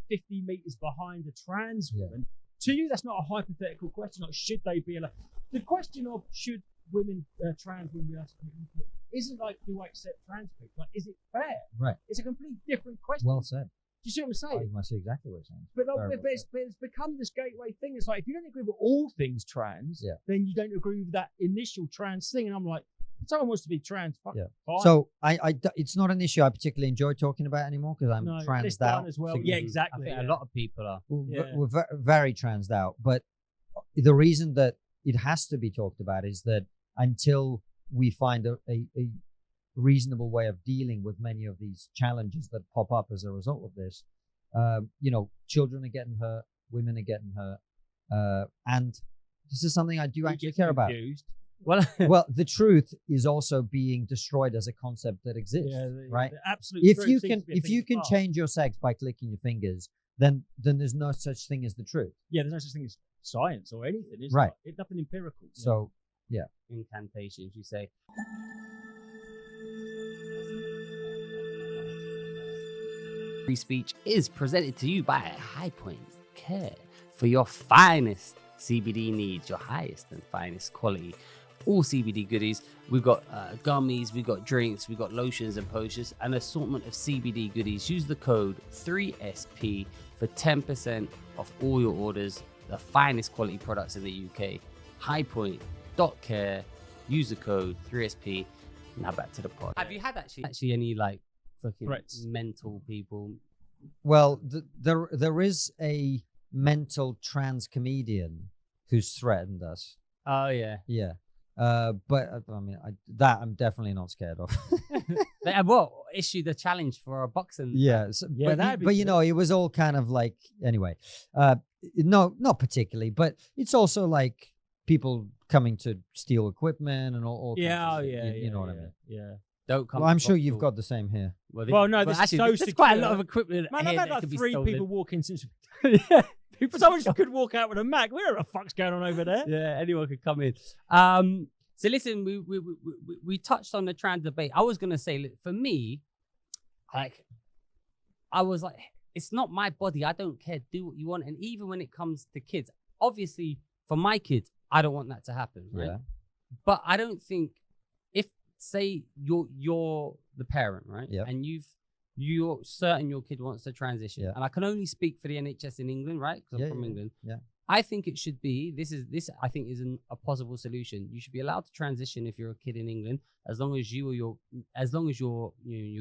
50 meters behind a trans woman. To you, that's not a hypothetical question. Like, should they be allowed? The question of should women, trans women be allowed to compete isn't like, do I accept trans people? Like, is it fair? Right. It's a completely different question. Well said. Do you see what I'm saying? I see exactly what you're saying. But it's become this gateway thing. It's like, if you don't agree with all things trans, then you don't agree with that initial trans thing. And I'm like, if someone wants to be trans, fine. So it's not an issue I particularly enjoy talking about anymore because I'm transed out as well. Yeah, exactly. I think a lot of people are. We're very transed out. But the reason that it has to be talked about is that until we find a reasonable way of dealing with many of these challenges that pop up as a result of this, children are getting hurt, women are getting hurt, and this is something I do actually care about. Well, the truth is also being destroyed as a concept that exists, right? Absolutely. If you can change your sex by clicking your fingers, then there's no such thing as the truth. Yeah, there's no such thing as science or anything, is right? It's nothing empirical. So, incantations, you say. Free speech is presented to you by High Point Care for your finest CBD needs, your highest and finest quality. All CBD goodies. We've got gummies, we've got drinks, we've got lotions and potions, an assortment of CBD goodies. Use the code 3SP for 10% off all your orders. The finest quality products in the UK. Highpoint.care. Use the code 3SP. Now back to the pod. Have you had actually any like fucking threats? Mental people? Well, there is a mental trans comedian who's threatened us. Oh yeah. Yeah. But I mean, I'm definitely not scared of. What issued the challenge for a boxing? Yeah, but it was all kind of like anyway. No, not particularly, but it's also like people coming to steal equipment and all. You know what I mean. Yeah. Don't come. Well, I'm sure you've got the same here. Well, no, this is so there's quite a lot of equipment. Man, I've had like 3 people walk in since. Yeah. Someone just could walk out with a Mac. Where the fuck's going on over there? Yeah, anyone could come in. So listen, we touched on the trans debate. I was gonna say, for me, like, I was like, it's not my body. I don't care. Do what you want. And even when it comes to kids, obviously for my kids, I don't want that to happen. Right? Yeah. But I don't think if say you're the parent, right? Yeah. And you're certain your kid wants to transition. Yeah. And I can only speak for the NHS in England, right? Because I'm from England. Yeah. I think it should be, this I think is a possible solution. You should be allowed to transition if you're a kid in England, as long as your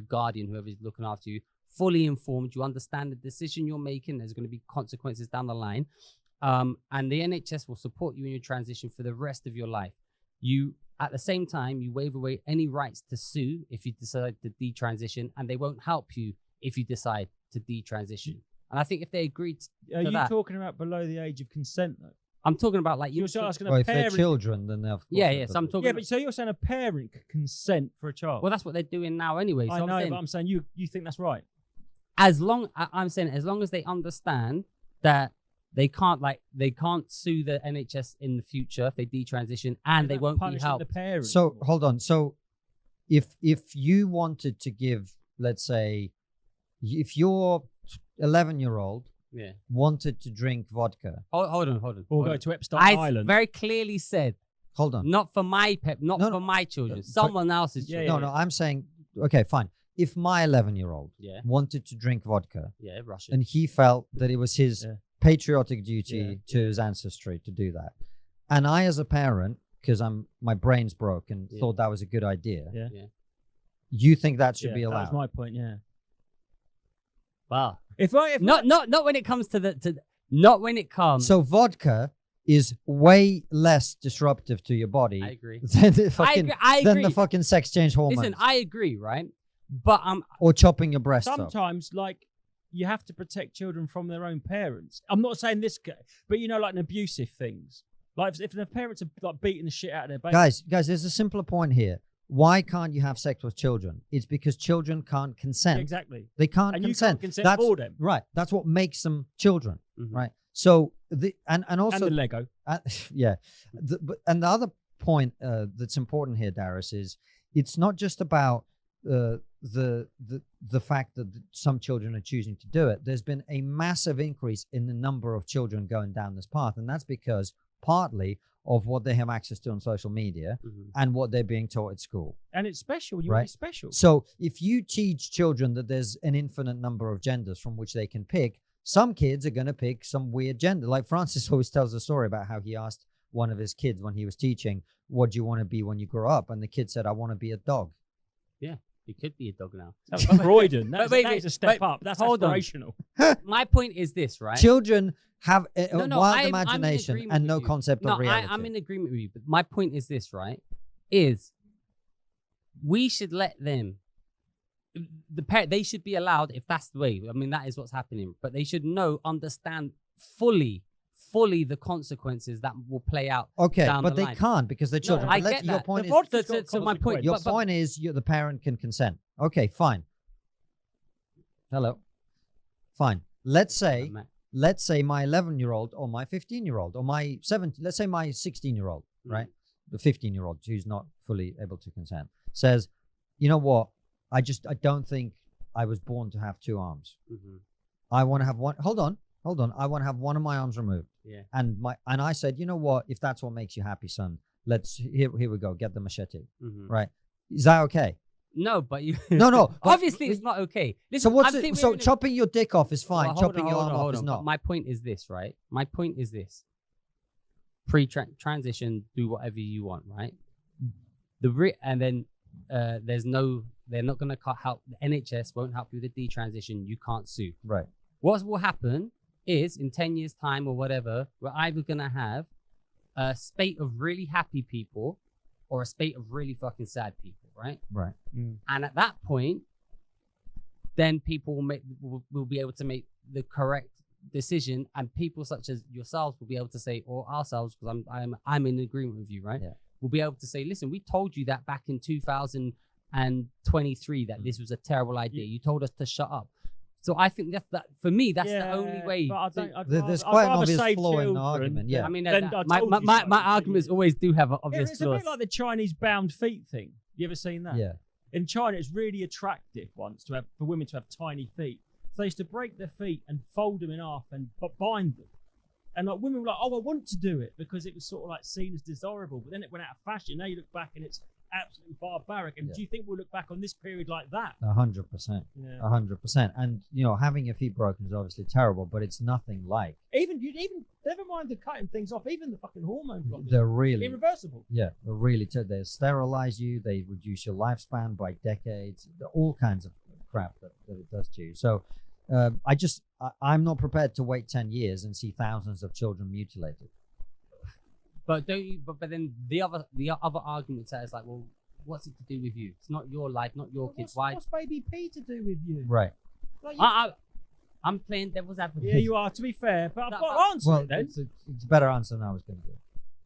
guardian, whoever is looking after you, fully informed, you understand the decision you're making, there's going to be consequences down the line. And the NHS will support you in your transition for the rest of your life. At the same time, you waive away any rights to sue if you decide to detransition, and they won't help you if you decide to detransition. And I think if they agreed to that... Are you talking about below the age of consent, though? I'm talking about like... You're asking a parent... if they're children, then they're... Yeah. So I'm talking... Yeah, but so you're saying a parent could consent for a child? Well, that's what they're doing now anyway. So I know, but I'm saying you think that's right? I'm saying as long as they understand that they can't sue the NHS in the future if they detransition, and they won't be helped. The parents. So hold on. So if you wanted to give, let's say, if your 11-year-old wanted to drink vodka. Hold on. Or go to Epstein Island. I very clearly said. Hold on. Not for my for my children. Someone else's children. No, I'm saying, okay, fine. If my 11-year-old wanted to drink vodka, Russian, and he felt that it was his patriotic duty to his ancestry to do that, and I, as a parent, because my brain's broke and thought that was a good idea, you think that should be allowed? That's my point. Yeah. Wow. If not when it comes to Not when it comes. So vodka is way less disruptive to your body I agree. than the fucking I than agree. the fucking sex change hormones. Listen, I agree, right? But or chopping your breasts up. Sometimes, like, you have to protect children from their own parents. I'm not saying this, but you know, like, an abusive things. Like, if the parents are like beating the shit out of their baby. Guys, there's a simpler point here. Why can't you have sex with children? It's because children can't consent. Exactly. They can't And consent. you can't consent That's for them. right. That's what makes them children, Mhm. right? So and also And the Lego. yeah, and the other point that's important here, Darius, is it's not just about the fact that some children are choosing to do it. There's been a massive increase in the number of children going down this path, and that's because partly of what they have access to on social media and what they're being taught at school. And it's special. You Right. want it special. So if you teach children that there's an infinite number of genders from which they can pick, some kids are going to pick some weird gender. Like Francis always tells a story about how he asked one of his kids when he was teaching, what do you want to be when you grow up? And the kid said, I want to be a dog. yeah, it could be a dog now. That's Freudian. That's, wait, that's a step up. That's hold on. aspirational. My point is this, right? Children have a No, wild I'm in imagination agreement and with no you. concept No, of reality. I'm in agreement with you. But my point is this, right? Is we should let them. They should be allowed, if that's the way. I mean, that is what's happening. But they should understand fully the consequences that will play out. Okay, down but the they line. can't because they're children. I But get your that. point The is, vodka's So- got so my point- consequences. your but- point is the parent can consent. Okay, fine. Hello. Fine. Let's say my 11-year-old or my 15-year-old or my 17, let's say my 16-year-old, right? The 15-year-old who's not fully able to consent says, you know what? I don't think I was born to have two arms. I want to have one. Hold on. I want to have one of my arms removed. Yeah. And I said, you know what? If that's what makes you happy, son, here we go. Get the machete. Right? Is that okay? No, but you. No. But Obviously, it's not okay. Listen, so what's I it? think So we're in a- chopping your dick off is fine. Well, hold chopping on, your hold arm on, off hold is on. not. My point is this, right? My point is this. Transition, do whatever you want, right? And then they're not going to help. The NHS won't help you with the detransition. You can't sue. Right. What will happen is in 10 years' time or whatever, we're either going to have a spate of really happy people or a spate of really fucking sad people, right? Right. And at that point, then people will be able to make the correct decision, and people such as yourselves will be able to say, or ourselves, because I'm in agreement with you, right? Yeah. We'll be able to say, listen, we told you that back in 2023 that this was a terrible idea. You told us to shut up. So I think that for me, that's the only way. But There's quite an obvious flaw in the argument. Yeah. I mean, Then I told you my so. arguments always do have obvious It's a flaws. bit like the Chinese bound feet thing. You ever seen that? Yeah. In China, it's really attractive once for women to have tiny feet. So they used to break their feet and fold them in half and bind them. And like women were like, "Oh, I want to do it," because it was sort of like seen as desirable. But then it went out of fashion. Now you look back and it's absolutely barbaric. And do you think we'll look back on this period like that? 100%. Yeah. 100%. And having your feet broken is obviously terrible, but it's nothing like. Even never mind the cutting things off. Even the fucking hormone blockers. They're really irreversible. Yeah, they're really. They sterilize you. They reduce your lifespan by decades. All kinds of crap that it does to you. So. I'm not prepared to wait 10 years and see thousands of children mutilated. But don't you? But then the other argument is like, well, what's it to do with you? It's not your life, not your kids. Why? What's baby P to do with you? Right. Like I'm playing devil's advocate. yeah, you are. To be fair, but I've got to answer Well, it then. it's a better answer than I was going to give.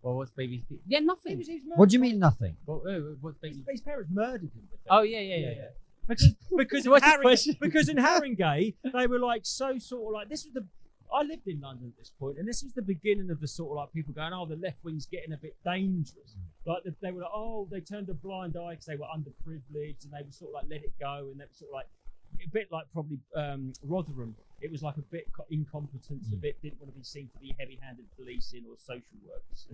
Well, what's baby? Yeah, nothing. What do you mean nothing? What's baby? His parents murdered him. Oh yeah. Because What's the question? because in Haringey they were like so sort of like this was the. I lived in London at this point, and this was the beginning of the sort of like people going, "Oh, the left wing's getting a bit dangerous." Like they were like, "Oh, they turned a blind eye because they were underprivileged," and they would sort of like let it go, and they were sort of like a bit like probably Rotherham. It was like a bit incompetence, a bit didn't want to be seen to be heavy-handed policing or social workers.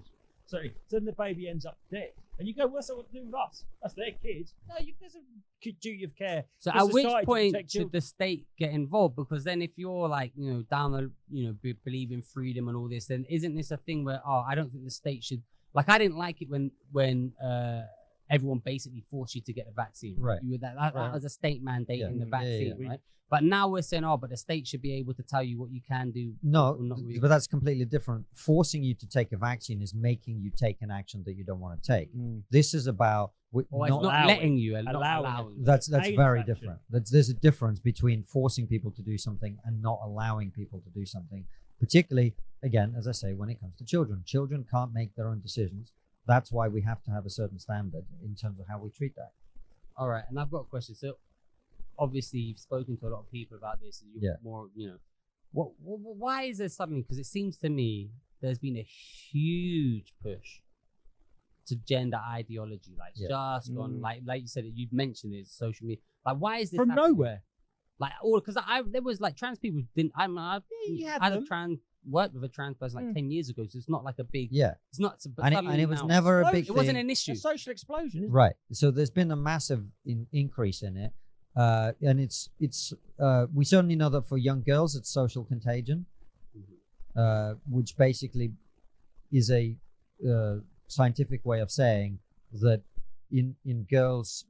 So then the baby ends up dead, and you go, "What's that got to do with us? That's their kids." No, there's a duty of care. So for at which society to point protect should the state get involved? Because then if you're like, down the, believe in freedom and all this, then isn't this a thing where, I don't think the state should, like, I didn't like it when everyone basically forced you to get the vaccine. Right. You were that Right. was a state mandate in the Yeah, yeah, vaccine, right? But now we're saying, but the state should be able to tell you what you can do. No, or not really. but that's completely different. Forcing you to take a vaccine is making you take an action that you don't want to take. This is about Or it's not allowing- letting you, not allowing it. allowing you. that's Pain very action. different. There's a difference between forcing people to do something and not allowing people to do something. Particularly, again, as I say, when it comes to children, children can't make their own decisions. That's why we have to have a certain standard in terms of how we treat that. All right, and I've got a question. So, obviously, you've spoken to a lot of people about this. And you're more, why is there something? Because it seems to me there's been a huge push to gender ideology, like just on, like you said, you've mentioned it, social media. Like, why is this From happening? nowhere? Like, all because there was like trans people didn't. I had a them. worked with a trans person like 10 years ago, so it's not like a big. Yeah, It's not. But and suddenly it was now- never a big It thing. wasn't an issue. A social explosion, isn't Right. So there's been a massive increase in it, and it's we certainly know that for young girls it's social contagion, which basically is a scientific way of saying that in girls,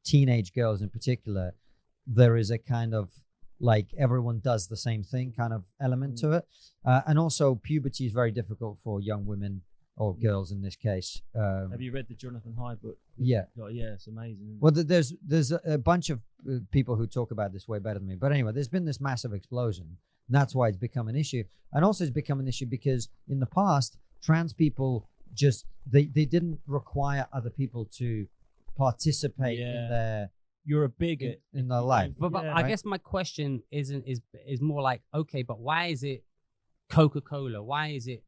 teenage girls in particular, there is a kind of like everyone does the same thing kind of element to it, and also puberty is very difficult for young women or girls in this case. Have you read the Jonathan Hyde book? Yeah. Oh, yeah, it's amazing. Well, there's a bunch of people who talk about this way better than me. But anyway, there's been this massive explosion. And that's why it's become an issue. And also it's become an issue because in the past, trans people just, they didn't require other people to participate in their You're a bigot. in their life. But Yeah. I guess my question is more like, okay, but why is it Coca-Cola? Why is it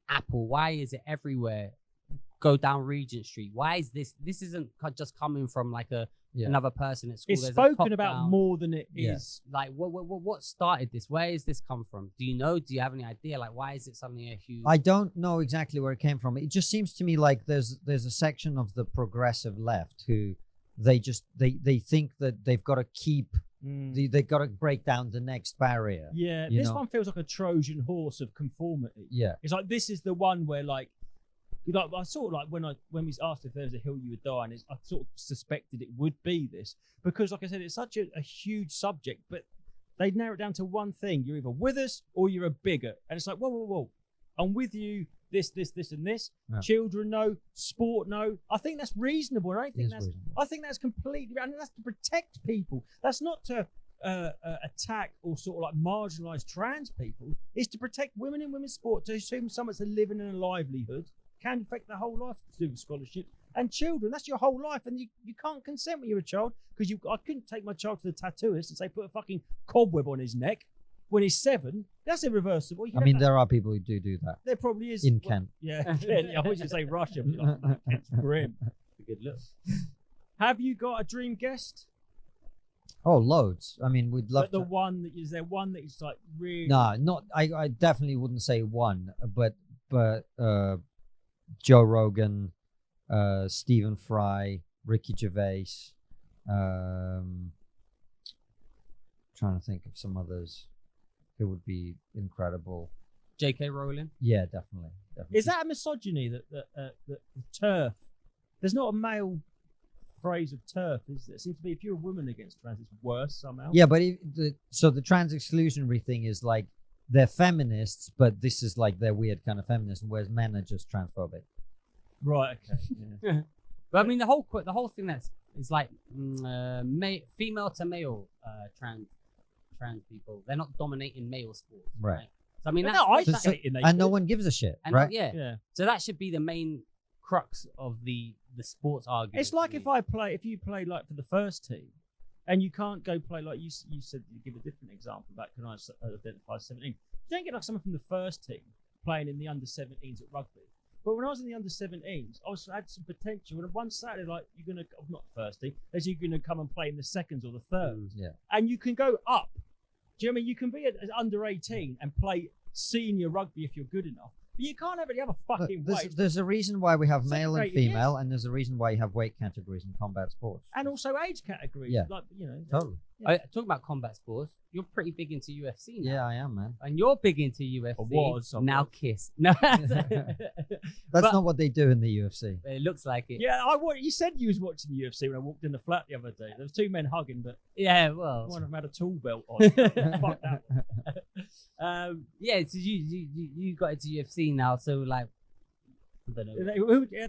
Apple? Why is it everywhere? Go down Regent Street. Why is this? This isn't just coming from like another person at school. It's There's a spoken about top-down- more than it Yeah. is. Like what started this? Where is this come from? Do you know? Do you have any idea? Like why is it something a huge? I don't know exactly where it came from. It just seems to me like there's a section of the progressive left who they think that they've got to keep they've got to break down the next barrier. Yeah, you this know? one feels like a Trojan horse of conformity. Yeah. It's like this is the one where like I sort of like when we asked if there was a hill you would die on, I sort of suspected it would be this because, like I said, it's such a huge subject, but they narrow it down to one thing: you're either with us or you're a bigot. And it's like, whoa, I'm with you. This, and this. Yeah. Children, no. Sport, no. I think that's reasonable. I think that's. Reasonable. I think that's completely. And that's to protect people. That's not to attack or sort of like marginalise trans people. It's to protect women in women's sport. To assume someone's a living and a livelihood can affect their whole life to do with scholarships. And children, that's your whole life, and you can't consent when you're a child because I couldn't take my child to the tattooist and say put a fucking cobweb on his neck when he's 7. That's irreversible. I mean, there are people who do that there probably is in Kent. Yeah, Kent. I was going to say Russia. But like, Kent's grim. Good look. Have you got a dream guest? Oh, loads. I mean, we'd love But the to. one that is there one that is like really. No, not. I definitely wouldn't say one, but Joe Rogan, Stephen Fry, Ricky Gervais. Trying to think of some others who would be incredible. J.K. Rowling. Yeah, definitely. Is that a misogyny that the turf? There's not a male phrase of turf, is there? It seems to be if you're a woman against trans, it's worse somehow. Yeah, but so the trans exclusionary thing is like they're feminists, but this is like their weird kind of feminism, whereas men are just transphobic. Right. Okay. Yeah. But I mean, the whole thing is like female to male trans people. They're not dominating male sports, Right. So I mean, They're that's, not that's isolating, they And no should. one gives a shit, and right? Yeah. So that should be the main crux of the sports argument. It's like to me. if you play like for the first team, and you can't go play like you said. You give a different example back. Can I identify 17? You don't get like someone from the first team playing in the under 17s at rugby. But when I was in the under 17s, I had some potential. And one Saturday, like you're gonna not the first team, as you're gonna come and play in the seconds or the thirds, Yeah. and you can go up. Do you know what I mean? You can be at under 18 and play senior rugby if you're good enough. But you can't have any other fucking weight. There's a reason why we have male and Segregated, female, yes. and there's a reason why you have weight categories in combat sports. And also age categories. Yeah. Like, you know. Totally. Talking about combat sports, you're pretty big into UFC now. Yeah, I am, man. And you're big into UFC. I was. Kiss. No. That's not what they do in the UFC. It looks like it. Yeah, you said you was watching the UFC when I walked in the flat the other day. There was two men hugging, but Yeah, well. one of them had a tool belt on. Fuck that. Yeah, so you got into UFC now, so like, I don't know.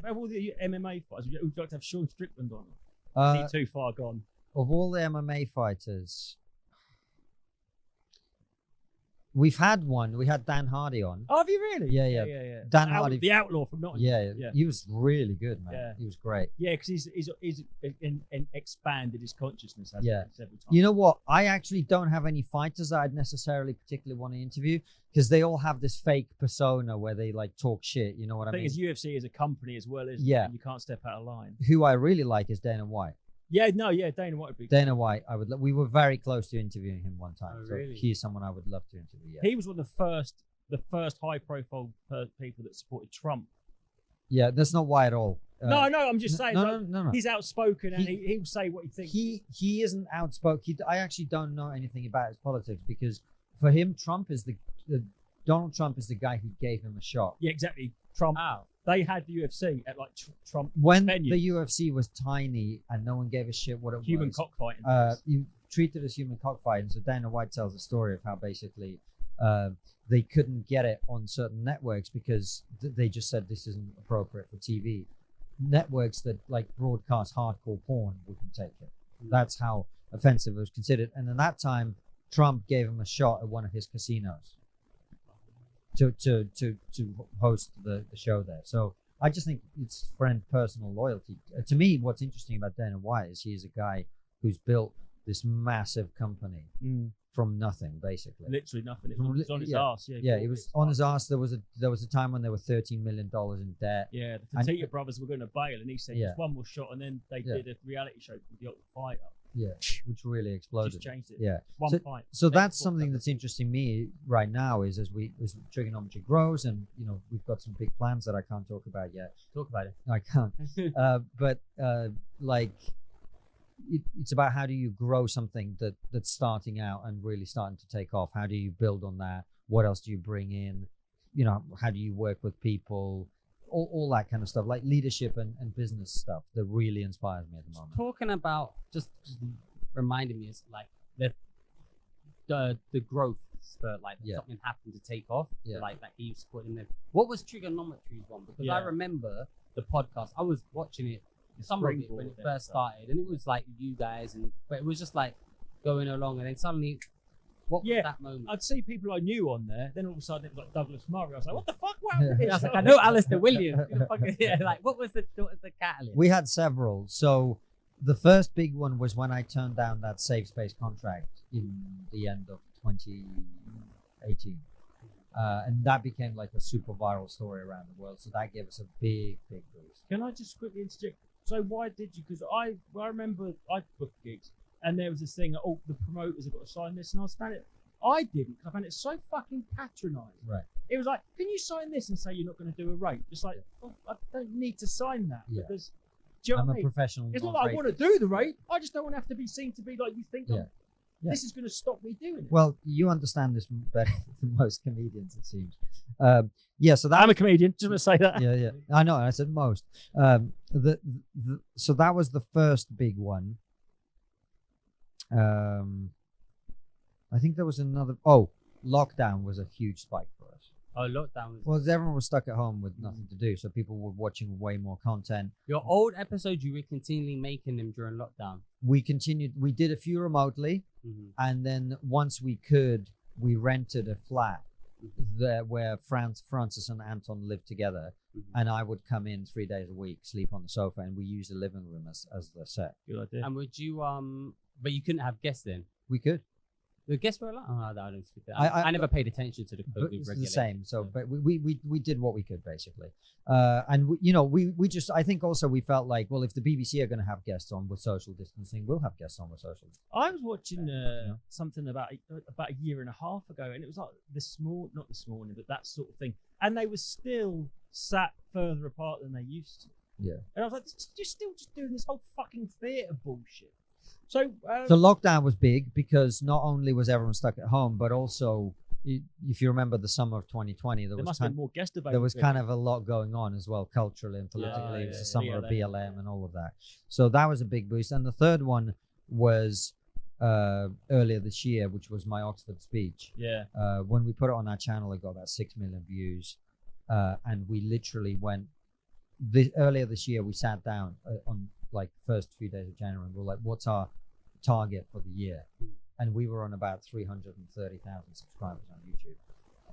Of all the MMA fighters, would you like to have Sean Strickland on? He too far gone. Of all the MMA fighters, we've had one. We had Dan Hardy on. Oh, have you really? Yeah. yeah. Dan Hardy. The outlaw from Nottingham. Yeah, he was really good, man. Yeah. He was great. Yeah, because he's expanded his consciousness. Yeah. Several times. You know what? I actually don't have any fighters that I'd necessarily particularly want to interview because they all have this fake persona where they like talk shit. You know what I mean? I think it's UFC as a company as well, isn't Yeah. it? And you can't step out of line. Who I really like is Dana White. Yeah, Dana White would be. Dana White, we were very close to interviewing him one time. Oh, so really? he's someone I would love to interview. Yeah. He was one of the first high-profile people that supported Trump. Yeah, that's not why at all. No, I'm just saying. No. He's outspoken and he'll say what he thinks. He isn't outspoken. I actually don't know anything about his politics because for him, Donald Trump is the guy who gave him a shot. Yeah, exactly. Trump. Wow. They had the UFC at like Trump When venue. the UFC was tiny and no one gave a shit what it Human was. cockfighting. You treated as human cockfighting. So Dana White tells a story of how basically they couldn't get it on certain networks because they just said this isn't appropriate for TV. Networks that like broadcast hardcore porn wouldn't take it. That's how offensive it was considered. And at that time, Trump gave him a shot at one of his casinos to host the show there. So I just think it's personal loyalty. To me, what's interesting about Dana White is he's a guy who's built this massive company from nothing, basically. Literally nothing. It was on his ass. Yeah, it was on his ass. There was a time when they were $13 million in debt. Yeah, the Fertitta brothers were going to bail, and he said just one more shot, and then they did a reality show called The Ultimate Fighter. Yeah, which really exploded. Just changed it. Yeah, one fight. So that's something that's interesting me right now is as Triggernometry grows, and we've got some big plans that I can't talk about yet. Talk about it. I can't. But it's about how do you grow something that's starting out and really starting to take off. How do you build on that? What else do you bring in? How do you work with people? All that kind of stuff, like leadership and business stuff that really inspires me at the moment. Talking about just reminding me, it's like the growth spurt, like something happened to take off. Yeah. Like that he was putting there. What was Triggernometry's one? Because I remember the podcast. I was watching it some of it when it first started, and it was like you guys, but it was just like going along, and then suddenly. What was that moment? I'd see people I knew on there. Then all of a sudden it was like Douglas Murray. I was like, "What the fuck? What happened?" I was like, "I know Alistair Williams." Like, what was the catalyst? We had several. So the first big one was when I turned down that safe space contract in the end of 2018, and that became like a super viral story around the world. So that gave us a big boost. Can I just quickly interject? So why did you? Because I remember I booked gigs. And there was this thing, the promoters have got to sign this, and I didn't, because I found it so fucking patronising. Right. It was like, can you sign this and say you're not going to do a rate? It's like, I don't need to sign that because, do you know I'm what I a mean? professional. It's not like I want to do the rate. I just don't want to have to be seen to be like you think. Yeah. This is going to stop me doing it. Well, you understand this better than most comedians, it seems. So that I'm a comedian. Just want to say that. Yeah. I know. I said most. So that was the first big one. I think there was another. Lockdown was a huge spike for us. Oh, lockdown. Well, everyone was stuck at home with nothing to do, so people were watching way more content. Your old episodes, you were continually making them during lockdown. We continued. We did a few remotely, and then once we could, we rented a flat there where Francis and Anton lived together, and I would come in 3 days a week, sleep on the sofa, and we used the living room as the set. Good idea. And would you But you couldn't have guests then. We could. Guess where? Oh, I don't speak that. I- I never paid attention to the but COVID it's regulation. the same. So, Yeah. but we did what we could basically, and we just I think also we felt like, well, if the BBC are going to have guests on with social distancing, we'll have guests on with social. I was watching something about a year and a half ago, and it was like not this morning, but that sort of thing, and they were still sat further apart than they used to. Yeah. And I was like, you're still just doing this whole fucking theatre bullshit. So The lockdown was big because not only was everyone stuck at home, but also, if you remember the summer of 2020, there must have been more guest availability. there was kind of a lot going on as well, culturally and politically. It was the summer of BLM and all of that. So that was a big boost. And the third one was earlier this year, which was my Oxford speech. Yeah. When we put it on our channel, it got about 6 million views. And we literally went, earlier this year, we sat down on like first few days of January and we were like, what's our target for the year? And we were on about 330,000 subscribers on YouTube.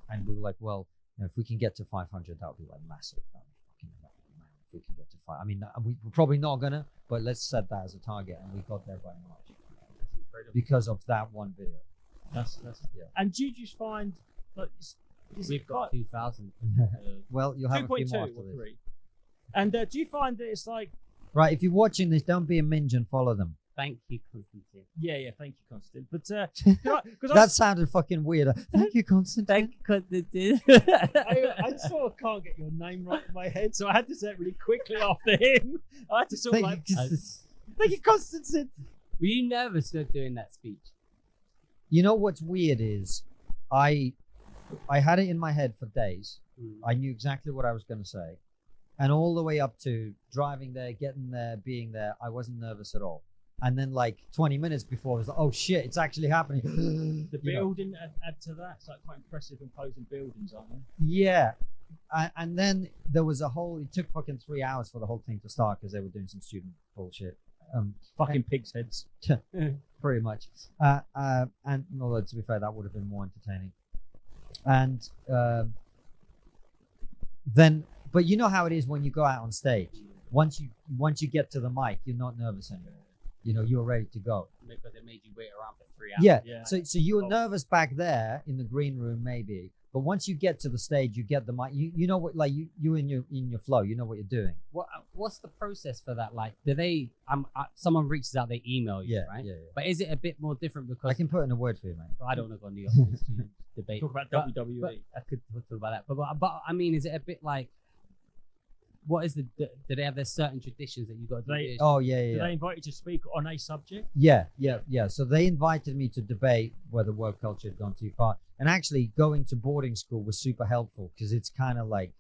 And we were like, well, if we can get to 500, that would be like massive. That would be fucking amazing, if we can get to 5. I mean, we're probably not gonna, but let's set that as a target. And we got there by March because of that one video. That's yeah. And do you just find like We've got 2,000. Well, you'll have a few 2.2 more or after this. 3. And do you find that it's like, Right, if you're watching this, don't be a minge and follow them. Thank you, Konstantin. yeah, thank you, Constantine. But because That sounded fucking weird. Thank you, Konstantin. Thank you, Konstantin. I sort of can't get your name right in my head, so I had to say it really quickly after him. I had to sort of like, thank you, Constantine. Were you nervous doing that speech? You know what's weird is I had it in my head for days. I knew exactly what I was going to say. And all the way up to driving there, getting there, being there, I wasn't nervous at all. And then like 20 minutes before, I was like, oh shit, it's actually happening. The building add to that. It's like quite impressive imposing buildings, aren't they? Yeah. And then there was it took fucking 3 hours for the whole thing to start because they were doing some student bullshit. Fucking pigs' heads. Pretty much. And although to be fair, that would have been more entertaining. And then, but you know how it is when you go out on stage. Once you get to the mic, you're not nervous anymore. You know, you're ready to go. Because they made you wait around for 3 hours. Yeah. So you were nervous back there in the green room, maybe. But once you get to the stage, you get the mic. You know what, like you in your flow. You know what you're doing. What's the process for that? Like, do they? Someone reaches out, they email you, right? Yeah. But is it a bit more different because I can put in a word for you, mate. I don't want to go on the office to debate. Talk about But- WWE. but I could talk about that. But I mean, is it a bit like? What is do they have their certain traditions that you got to do? Oh Do yeah. they invite you to speak on a subject? Yeah. So they invited me to debate whether woke culture had gone too far. And actually going to boarding school was super helpful because it's kind of like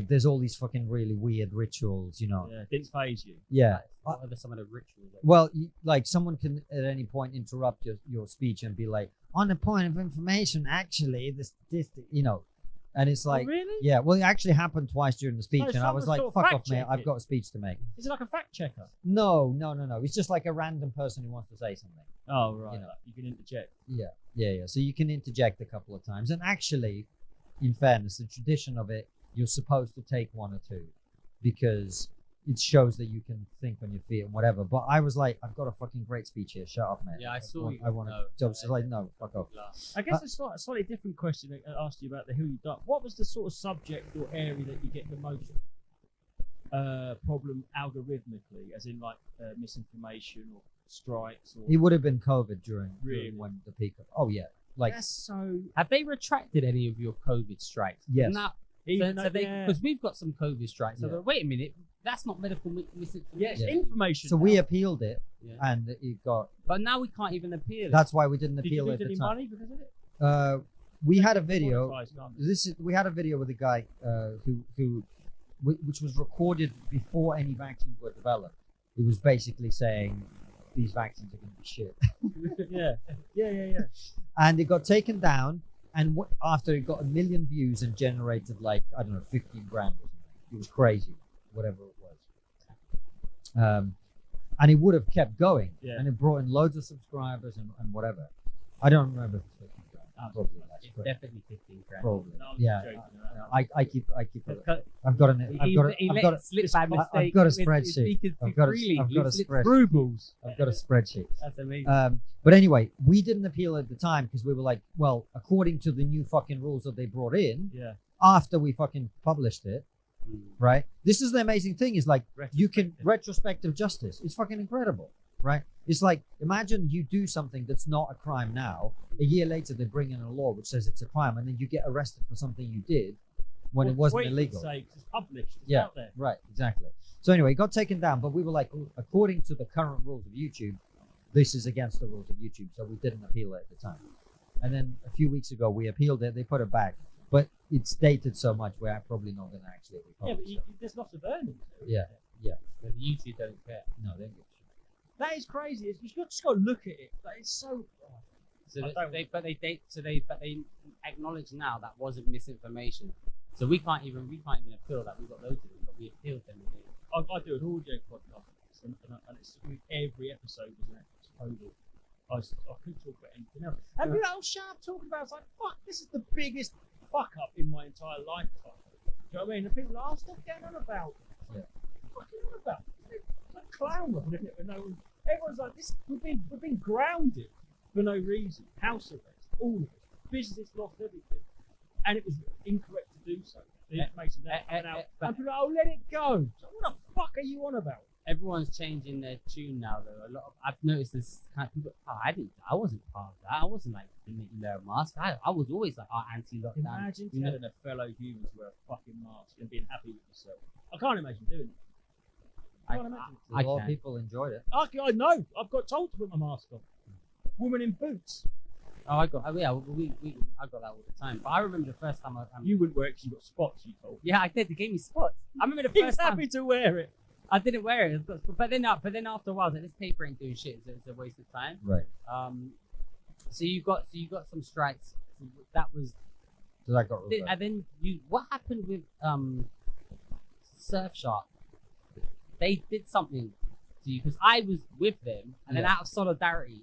there's all these fucking really weird rituals, you know. Yeah, didn't phase you. Yeah. What are some of the rituals? Well, like someone can at any point interrupt your speech and be like, on the point of information, actually, this, you know. And it's like, really? Yeah, well, it actually happened twice during the speech, So and I was someone like, sort of fuck off, fact mate, checked I've it? got a speech to make. Is it like a fact checker? No. It's just like a random person who wants to say something. Oh, right. You know. You can interject. Yeah. So you can interject a couple of times. And actually, in fairness, the tradition of it, you're supposed to take one or two because it shows that you can think on your feet and whatever. But I was like, I've got a fucking great speech here. Shut up, man. Yeah, I saw you. I want to. So I was like, no, fuck off. I guess it's a slightly different question I asked you about the who you done. What was the sort of subject or area that you get the most problem algorithmically, as in like misinformation or strikes? Or It would have been COVID during Really? when the peak of. Oh yeah, like that's so. Have they retracted any of your COVID strikes? Yes. Because we've got some COVID strikes. So Yeah. wait a minute, that's not medical misinformation. Yes, Yeah. information. so we appealed it, Yeah. and it got. But now we can't even appeal it. That's why we didn't Did appeal you it lose at the any time. money because of it? We had a video. Monetized, can't they? We had a video with a guy which was recorded before any vaccines were developed. It was basically saying these vaccines are going to be shit, Yeah. and it got taken down. And after it got 1 million views and generated like I don't know 15 grand or something, it was crazy, whatever it was. And it would have kept going, Yeah. and it brought in loads of subscribers and whatever. I don't remember if it's 15 grand. Probably less. It's but definitely 15 grand. Probably. No, I'm Yeah. joking. I keep. Because I've got an. I've got. he I've let got. it slip by mistake. I've got a with his spreadsheet. speakers too I've got a. freely. I've got a He slipped spreadsheet. Rubles. I've got a spreadsheet. That's amazing. But anyway, we didn't appeal at the time because we were like, well, according to the new fucking rules that they brought in, Yeah. after we fucking published it, right? This is the amazing thing is like you can retrospective justice. It's fucking incredible, right? It's like imagine you do something that's not a crime now. A year later, they bring in a law which says it's a crime, and then you get arrested for something you did when it wasn't illegal. It's published. It's Yeah, out there. right, exactly. So anyway, it got taken down, but we were like, according to the current rules of YouTube, this is against the rules of YouTube, so we didn't appeal it at the time. And then a few weeks ago, we appealed it. They put it back, but it's dated so much we're probably not going to actually Yeah, republish but it. there's lots of earnings. Yeah, yeah. But YouTube don't care. No, they don't give a shit. That is crazy. You just got to look at it. Like, it's so. So I don't- they acknowledge now that wasn't misinformation. So we can't even appeal that. We got loads of them, but we appealed them. I do an audio podcast, and it's every episode was an total. I couldn't talk about anything else. And you know, shut up talking about. It's like, fuck, this is the biggest fuck up in my entire lifetime. Do you know what I mean? And people are like, stop getting on about. Yeah. Fucking on about. It's like clown world, isn't it? When no one, everyone's like, this. We've been grounded for no reason. House arrest, all of it. Business lost everything, and it was incorrect to do so. The information that went out, and people are like, oh, let it go. So what the fuck are you on about? Everyone's changing their tune now, though. I've noticed this kind of people. I wasn't part of that. I wasn't like, didn't you wear a mask? I was always like, anti-lockdown. Imagine telling a fellow human to wear a fucking mask and being happy with yourself. I can't imagine doing it. I can't imagine. A lot of people enjoyed it. I know. I've got told to put my mask on. Woman in boots. Oh, I got. Oh, yeah, I got that all the time. But I remember the first time You wouldn't wear it because you got spots. You told. Yeah, I did. They gave me spots. I remember the He's first time. happy to wear it. I didn't wear it, but then after a while, I was like, this paper ain't doing shit. It's a waste of time. Right. So you got some strikes. That was. So that got reversed. And then what happened with Surfshark? They did something to you because I was with them, and then out of solidarity,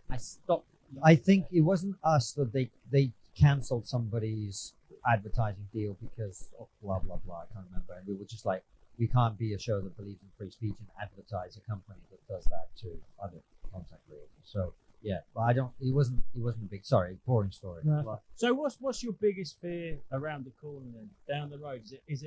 I stopped. I think it wasn't us that they cancelled somebody's advertising deal because of blah blah blah. I can't remember. And we were just like, we can't be a show that believes in free speech and advertise a company that does that to other content creators. So yeah, but I don't. It wasn't a big. Sorry, boring story. No. So what's your biggest fear around the corner then, down the road? Is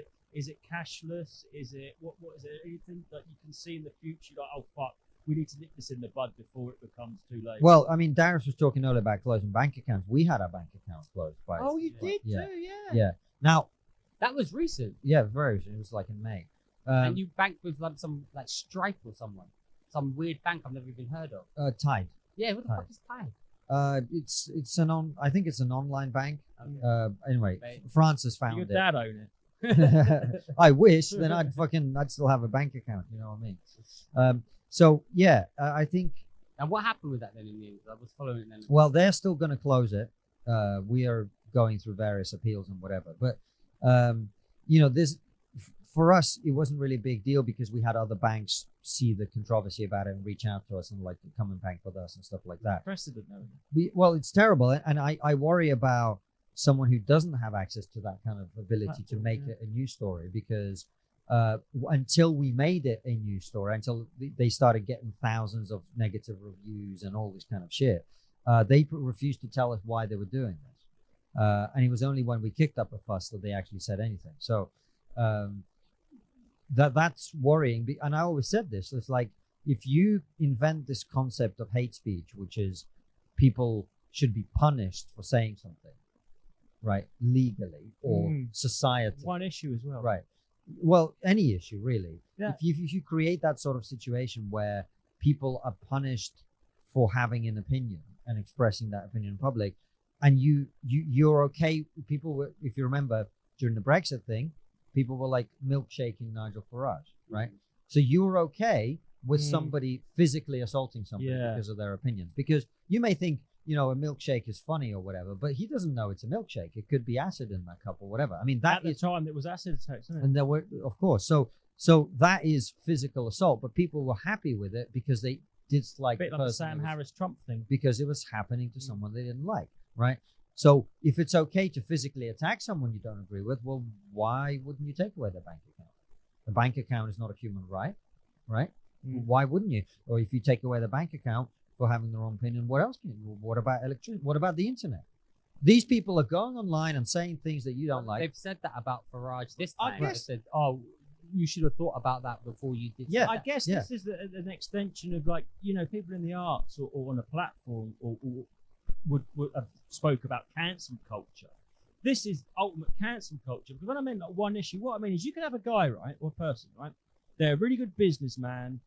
it cashless? Is it what is it? Anything that you can see in the future? Like, oh fuck, we need to nip this in the bud before it becomes too late. Well, I mean, Darius was talking earlier about closing bank accounts. We had our bank accounts closed. Oh, you did yeah. too, yeah. Yeah. Now, That was recent. yeah, very recent. It was like in May. And you banked with like some like Stripe or someone, some weird bank I've never even heard of. Tide. Yeah, what the Tide. fuck is Tide? It's I think it's an online bank. Okay. Anyway, Right. Francis found Your it. dad own it. I wish. Then I'd still have a bank account. You know what I mean? So yeah, I think. And what happened with that then in the end? I was following it then. Well, they're still going to close it. We are going through various appeals and whatever. But this for us, it wasn't really a big deal because we had other banks see the controversy about it and reach out to us and like come and bank with us and stuff like that. Precedent, no. Well, it's terrible, and I worry about someone who doesn't have access to that kind of ability to make it a news story because until we made it a news story, until they started getting thousands of negative reviews and all this kind of shit, they refused to tell us why they were doing this. And it was only when we kicked up a fuss that they actually said anything. So that's worrying. And I always said this, it's like, if you invent this concept of hate speech, which is people should be punished for saying something, right, legally or society. One issue as well. Right. Well, any issue, really. Yeah. If you create that sort of situation where people are punished for having an opinion and expressing that opinion in public, and you're okay, people were, if you remember, during the Brexit thing, people were like milkshaking Nigel Farage, right? So you were okay with somebody physically assaulting somebody because of their opinions. Because you may think, a milkshake is funny or whatever, but he doesn't know it's a milkshake. It could be acid in that cup or whatever. I mean, At the time, there was acid attacks, isn't it? and there were, of course. So that is physical assault, but people were happy with it because they dislike A bit the like the person Sam who was- Harris Trump thing. because it was happening to someone they didn't like, right? So if it's okay to physically attack someone you don't agree with, well, why wouldn't you take away their bank account? The bank account is not a human right, right? Why wouldn't you? Or if you take away the bank account for having the wrong opinion, what else can you? What about electricity? What about the internet? These people are going online and saying things that you don't like. They've said that about Farage this I time. guess- They said, "Oh, you should have thought about that before you did." Yeah. I guess this is an extension of like, you know, people in the arts or on a platform or would have spoke about cancel culture. This is ultimate cancel culture. Because when I meant like one issue, what I mean is you can have a guy, right, or a person, right? They're a really good businessman,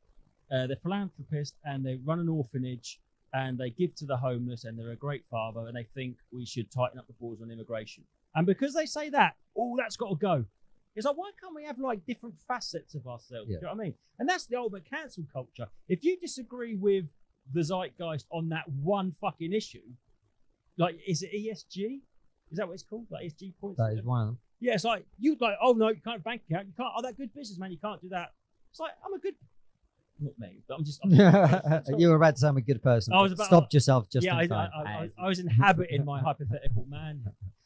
they're philanthropist, and they run an orphanage, and they give to the homeless, and they're a great father, and they think we should tighten up the borders on immigration. And because they say that, oh, that's got to go. It's like, why can't we have like different facets of ourselves? Yeah. Do you know what I mean? And that's the ultimate cancel culture. If you disagree with the zeitgeist on that one fucking issue, like, is it ESG? Is that what it's called? Like ESG points? That is one of them. Yeah, it's like, you like, oh no, you can't have a bank account. You can't, oh, that good businessman, you can't do that. It's like, I'm a good, not me, but I'm just. You were about to say I'm a good person. I was but about- stopped yourself just yeah, in time. I was inhabiting my hypothetical man.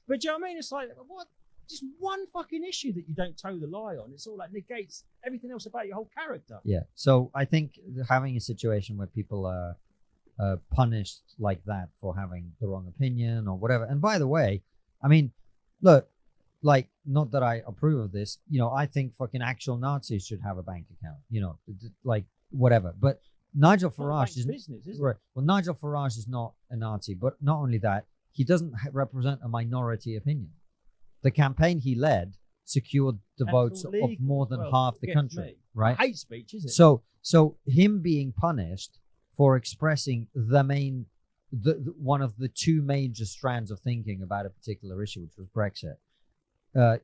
But do you know what I mean? It's like, what? Just one fucking issue that you don't toe the lie on. It's all like negates everything else about your whole character. Yeah. So I think having a situation where people are punished like that for having the wrong opinion or whatever. And by the way, I mean, look, like, not that I approve of this, you know, I think fucking actual Nazis should have a bank account, you know, like whatever. But Nigel Farage is business, isn't right. Well, Nigel Farage is not a Nazi, but not only that, he doesn't represent a minority opinion. The campaign he led secured the That's votes all of legal more as than well, half the against country, me. right? Hate speech, is it? So him being punished for expressing one of the two major strands of thinking about a particular issue, which was Brexit,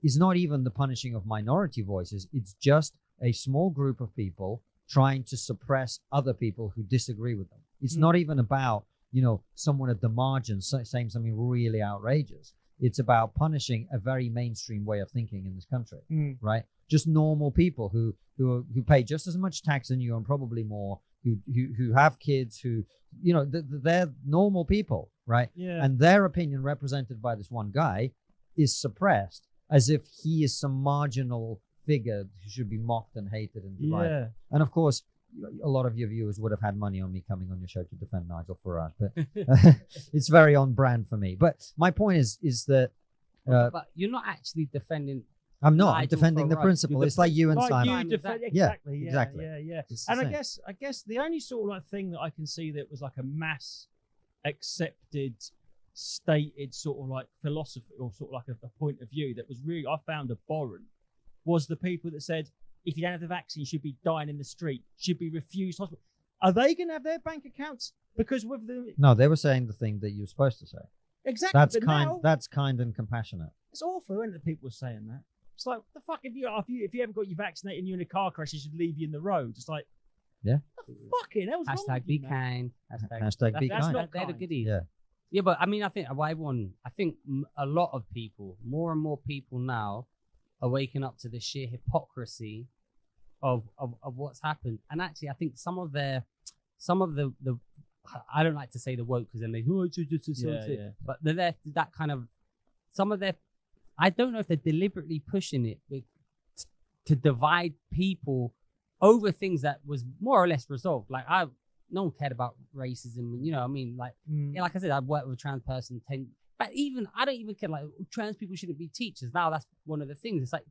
is not even the punishing of minority voices. It's just a small group of people trying to suppress other people who disagree with them. It's not even about, you know, someone at the margins saying something really outrageous. It's about punishing a very mainstream way of thinking in this country, right? Just normal people who pay just as much tax as you and probably more, who have kids, who, you know, they're normal people, right? Yeah. And their opinion represented by this one guy is suppressed as if he is some marginal figure who should be mocked and hated and divided. Yeah. And of course, a lot of your viewers would have had money on me coming on your show to defend Nigel Farage, but it's very on brand for me. But my point is that but you're not actually defending. I'm not. I'm Nigel defending the Farage. principle. It's like you and Like Simon. you defend, Yeah, exactly. Yeah, exactly. Yeah. It's the And same. I guess the only sort of like thing that I can see that was like a mass accepted, stated sort of like philosophy or sort of like a point of view that was really, I found abhorrent, was the people that said, if you don't have the vaccine, you should be dying in the street, should be refused hospital. Are they going to have their bank accounts? Because with the No, they were saying the thing that you're supposed to say. exactly, That's but kind. now, That's kind and compassionate. it's awful, isn't it? People were saying that. It's like, the fuck, if you haven't got you vaccinated and you're in a car crash, you should leave you in the road. It's like, Yeah. the fucking hell's wrong Hashtag with be you, man? kind. Hashtag be that's kind. not They're the kind. goodies. Yeah. Yeah, but I mean, I think a lot of people, more and more people now, are waking up to the sheer hypocrisy of what's happened. And actually, I think some of the I don't like to say the woke because then they Yeah. but they're that kind of some of their. I don't know if they're deliberately pushing it to divide people over things that was more or less resolved. Like no one cared about racism, you know. I mean, like, yeah, like I said, I've worked with a trans person but even I don't even care. Like, trans people shouldn't be teachers. Now that's one of the things. It's like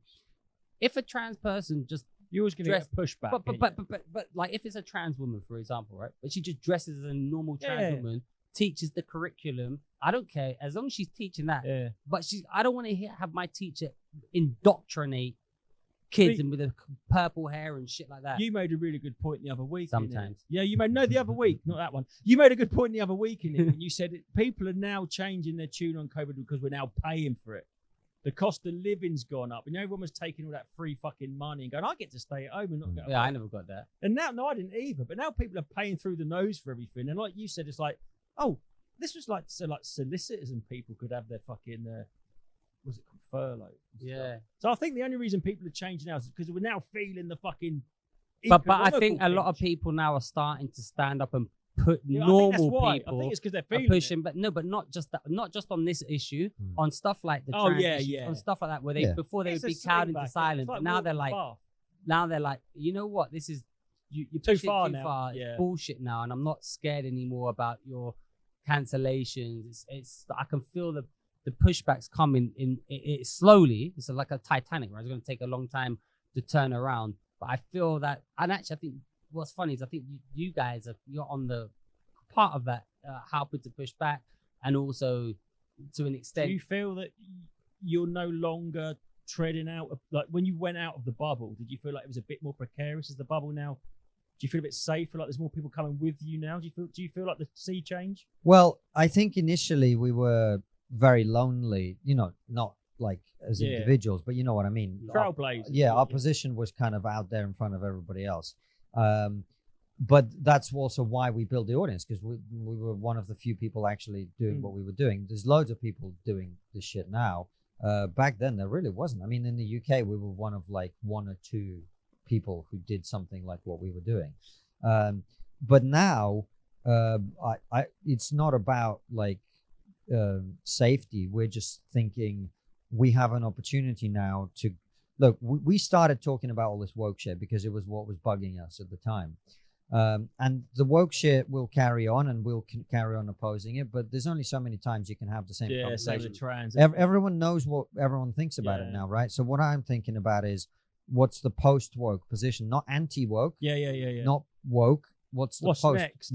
if a trans person just You're always going to get pushback. but like if it's a trans woman, for example, right? But she just dresses as a normal trans Yeah. woman, teaches the curriculum. I don't care as long as she's teaching that. Yeah. But I don't want to have my teacher indoctrinate kids and with the purple hair and shit like that. You made a really good point the other week. innit? Sometimes. Yeah, you made the other week, not that one. You made a good point the other week in it when you said people are now changing their tune on COVID because we're now paying for it. The cost of living's gone up, and everyone was taking all that free fucking money and going, "I get to stay at home and not go." Yeah, I never got that. And now, no, I didn't either. But now people are paying through the nose for everything. And like you said, it's like, oh, this was like so like solicitors and people could have their fucking what's it called, furlough. and Yeah. stuff. So I think the only reason people are changing now is because we're now feeling the fucking. But I think economical a lot of pinch. people now are starting to stand up and put Yeah, I think that's normal why. I people think it's because they're are feeling pushing, but not just that, not just on this issue, on stuff like the Oh, trans yeah, issues, yeah. on stuff like that, where they before they It's would a be cowed slingback, into it's silence, like but now walking they're the like, path. you know what, this is you Too push it far too now. far. Yeah. It's bullshit now, and I'm not scared anymore about your cancellations. It's I can feel the pushbacks coming in it slowly. It's like a Titanic, right? It's going to take a long time to turn around, but I feel that, and actually I think what's funny is I think you guys you're on the part of that, helping to push back, and also to an extent. Do you feel that you're no longer treading out like when you went out of the bubble? Did you feel like it was a bit more precarious as the bubble now? Do you feel a bit safer? Like there's more people coming with you now? Do you feel like the sea change? Well, I think initially we were very lonely, not like as individuals, but you know what I mean. Trailblazers. Our position was kind of out there in front of everybody else. But that's also why we built the audience, because we were one of the few people actually doing what we were doing. There's loads of people doing this shit now. Back then, there really wasn't. I mean, in the UK, we were one of like one or two people who did something like what we were doing. But now, it's not about like safety. We're just thinking we have an opportunity now to look. We started talking about all this woke shit because it was what was bugging us at the time. And the woke shit will carry on, and we'll carry on opposing it, but there's only so many times you can have the same conversation. Same with trans. Everyone knows what everyone thinks about it now, right? So what I'm thinking about is what's the post-woke position, not anti-woke, not woke. What's the post? Next?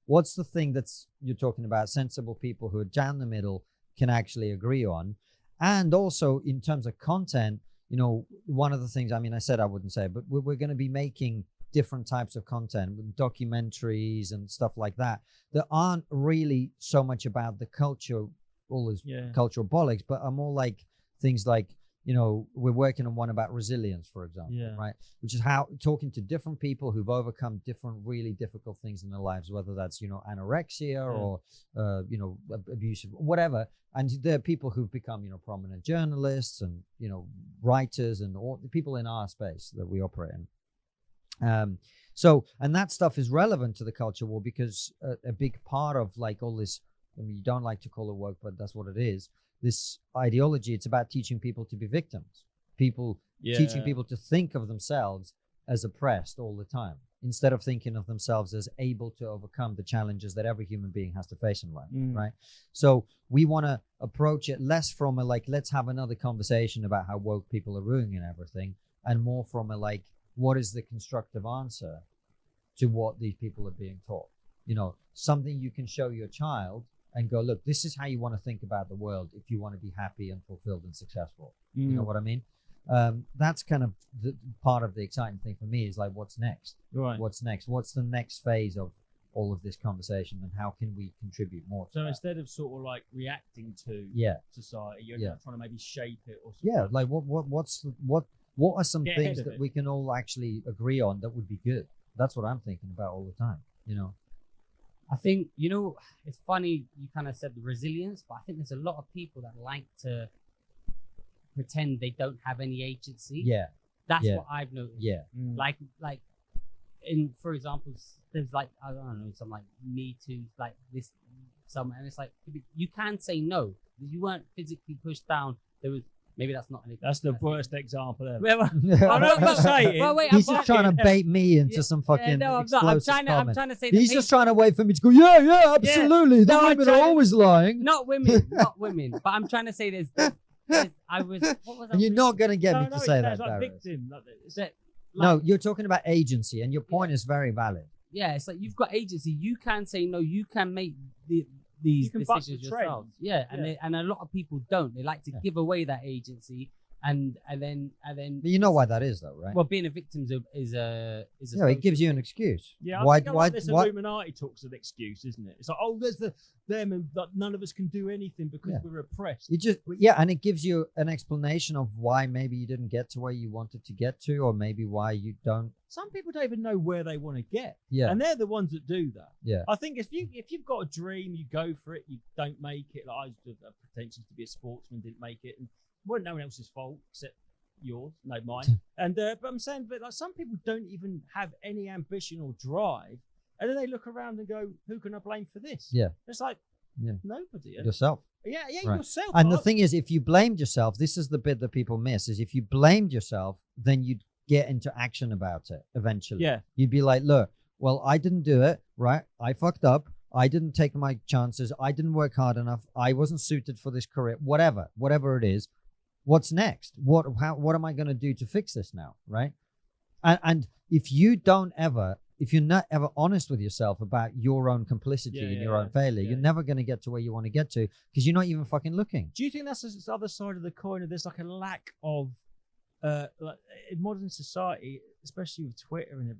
What's the thing that's you're talking about? Sensible people who are down the middle can actually agree on. And also in terms of content, one of the things, I mean, I said I wouldn't say, but we're going to be making different types of content with documentaries and stuff like that aren't really so much about the culture, all this cultural bollocks, but are more like things like, we're working on one about resilience, for example, right? Which is how talking to different people who've overcome different really difficult things in their lives, whether that's, anorexia or, abusive, whatever. And there are people who've become, prominent journalists and, writers and all the people in our space that we operate in. And that stuff is relevant to the culture war because a big part of like all this, I mean, you don't like to call it woke, but that's what it is. This ideology, it's about teaching people to be victims, teaching people to think of themselves as oppressed all the time, instead of thinking of themselves as able to overcome the challenges that every human being has to face in life, right? So we want to approach it less from a like, let's have another conversation about how woke people are ruining everything, and more from a like, what is the constructive answer to what these people are being taught? Something you can show your child and go, look, this is how you want to think about the world if you want to be happy and fulfilled and successful. You know what I mean? That's kind of the part of the exciting thing for me is like, what's next? Right. What's next? What's the next phase of all of this conversation, and how can we contribute more to So that? instead of sort of like reacting to society, you're trying to maybe shape it or something. Yeah, like what are some things that we can all actually agree on that would be good? That's what I'm thinking about all the time, I think, it's funny you kind of said the resilience, but I think there's a lot of people that like to pretend they don't have any agency. Yeah. That's what I've noticed. Yeah. Like in, for example, there's like, I don't know, some like Me Too, like this, and it's like, you can say no. You weren't physically pushed down. There was, maybe that's not anything. That's the worst example ever. I'm not saying. Well, wait, he's just trying to bait me into some fucking no, I'm explosive not. I'm trying to say he's just trying to wait for me to go, yeah, absolutely. The women are always lying. Not women. But I'm trying to say what was I? And you're not going to get me to say that, like Darius. victim. No, you're talking about agency, and your point is very valid. Yeah, it's like you've got agency. You can say no. You can make these decisions yourself. Yeah, and a lot of people don't. They like to give away that agency, and then. But you know why that is, though, right? Well, being a victim is a. Yeah, it gives you an excuse. Yeah, I think like this Illuminati talks an excuse, isn't it? It's like, oh, there's them, and none of us can do anything because we're oppressed. And it gives you an explanation of why maybe you didn't get to where you wanted to get to, or maybe why you don't. Some people don't even know where they want to get. Yeah. And they're the ones that do that. Yeah. I think if you've got a dream, you go for it, you don't make it. Like I used to have pretensions to be a sportsman, didn't make it, and it wasn't no one else's fault except yours, no mine. And but I'm saying, but like some people don't even have any ambition or drive, And then they look around and go, who can I blame for this? Yeah. It's like, Yeah. nobody. Yourself. Yeah, Right. yourself. And the thing is, if you blamed yourself, this is the bit that people miss, is if you blamed yourself, then you'd get into action about it eventually. Yeah. You'd be like, look, well, I didn't do it, right? I fucked up. I didn't take my chances. I didn't work hard enough. I wasn't suited for this career. Whatever it is. What's next? What am I going to do to fix this now, right? And if you're not ever honest with yourself about your own complicity and your own failure, you're never going to get to where you want to get to because you're not even fucking looking. Do you think that's the other side of the coin? There's like a lack of, like in modern society, especially with Twitter and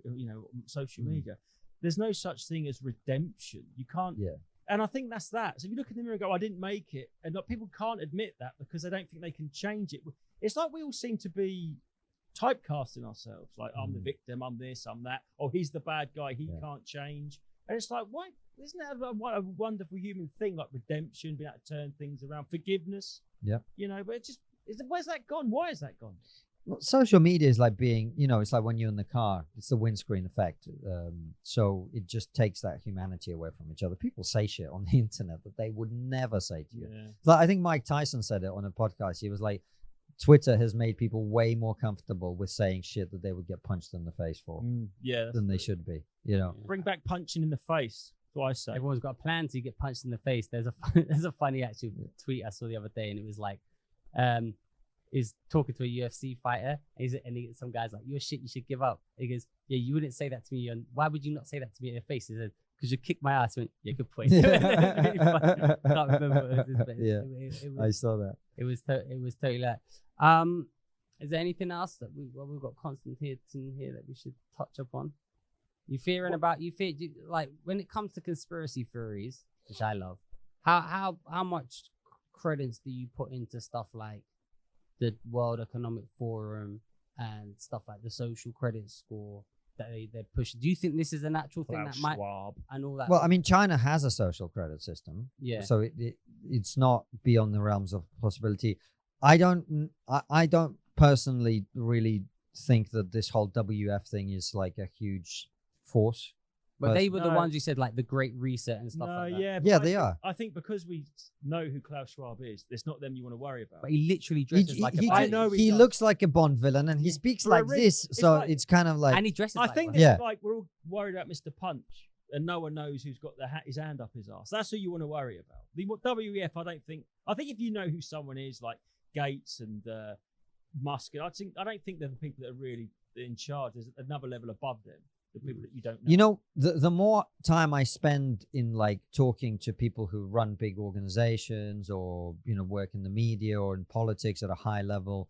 social media, there's no such thing as redemption. You can't. Yeah. And I think that's that. So if you look in the mirror and go, I didn't make it, and people can't admit that because they don't think they can change it. It's like we all seem to be typecasting ourselves, like I'm the victim, I'm this, I'm that. Oh, he's the bad guy, he can't change. And it's like, why? Isn't that what a wonderful human thing, like redemption, being able to turn things around, forgiveness? Yeah. But it just where's that gone? Why is that gone? Well, social media is like being, it's like when you're in the car, it's the windscreen effect. So it just takes that humanity away from each other. People say shit on the internet that they would never say to you. Yeah. Like, I think Mike Tyson said it on a podcast. He was like, Twitter has made people way more comfortable with saying shit that they would get punched in the face for than they should be, Bring back punching in the face, that's what I say. Everyone's got a plan to get punched in the face. There's a funny actual tweet I saw the other day, and it was like, he's talking to a UFC fighter, and some guy's like, "You're shit, you should give up." He goes, "Yeah, you wouldn't say that to me, and why would you not say that to me in the face?" He said, "Because you kicked my ass." I went, "Yeah, good point." I can't remember what it was, but it was, I saw that. It was totally that. Is there anything else that we've got Konstantin here that we should touch upon? Like when it comes to conspiracy theories, which I love, how much credence do you put into stuff like the World Economic Forum and stuff like the social credit score that they're pushing? Do you think this is a natural thing that might and all that? Well, I mean, China has a social credit system, so it's not beyond the realms of possibility. I don't personally really think that this whole WF thing is like a huge force. But they were the ones who said like the Great Reset and stuff like that. Yeah, they are. I think because we know who Klaus Schwab is, it's not them you want to worry about. But he literally dresses like a Bond. I know he looks like a Bond villain, and he speaks like this, so it's kind of like. And he dresses. I think it's like we're all worried about Mr. Punch, and no one knows who's got his hand up his ass. That's who you want to worry about. The WEF, I think if you know who someone is, like Gates and Musk, I don't think they're the people that are really in charge. There's another level above them. The people that you don't know. The more time I spend in like talking to people who run big organizations or work in the media or in politics at a high level,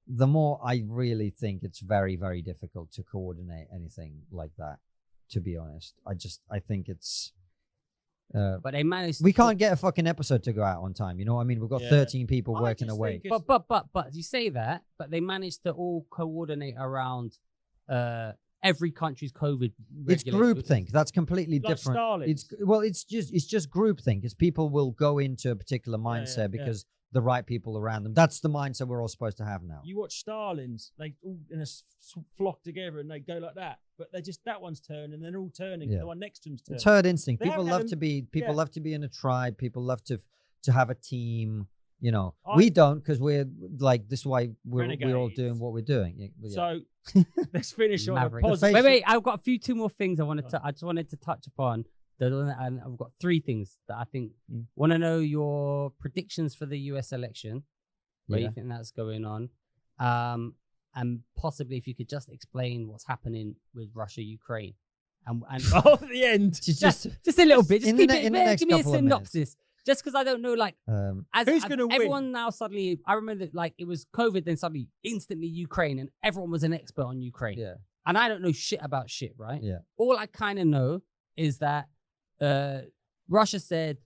the more I really think it's very, very difficult to coordinate anything like that, to be honest. I think it's but they managed. We can't get a fucking episode to go out on time. You know what I mean? We've got 13 people working away. But you say that, but they managed to all coordinate around every country's COVID. It's groupthink. That's completely different. Starlings. It's just groupthink. Because people will go into a particular mindset because the right people around them. That's the mindset we're all supposed to have now. You watch Starlings, they all in a flock together and they go like that. But they're just that one's turn and they're all turning. The one next to them's turning. It's herd instinct. People love to be in a tribe. People love to have a team. We don't, because we're like, this is why we're all doing what we're doing. So let's finish on a positive. Wait, I've got two more things I just wanted to touch upon. And I've got three things that I think want to know your predictions for the US election, where you think that's going on, and possibly if you could just explain what's happening with Russia, Ukraine, and at the end, just a little bit. Just give me a synopsis. Just because I don't know, like, who's going to win? Everyone now suddenly, I remember that, like, it was COVID, then suddenly, instantly Ukraine, and everyone was an expert on Ukraine. Yeah. And I don't know shit about shit, right? Yeah. All I kind of know is that Russia said,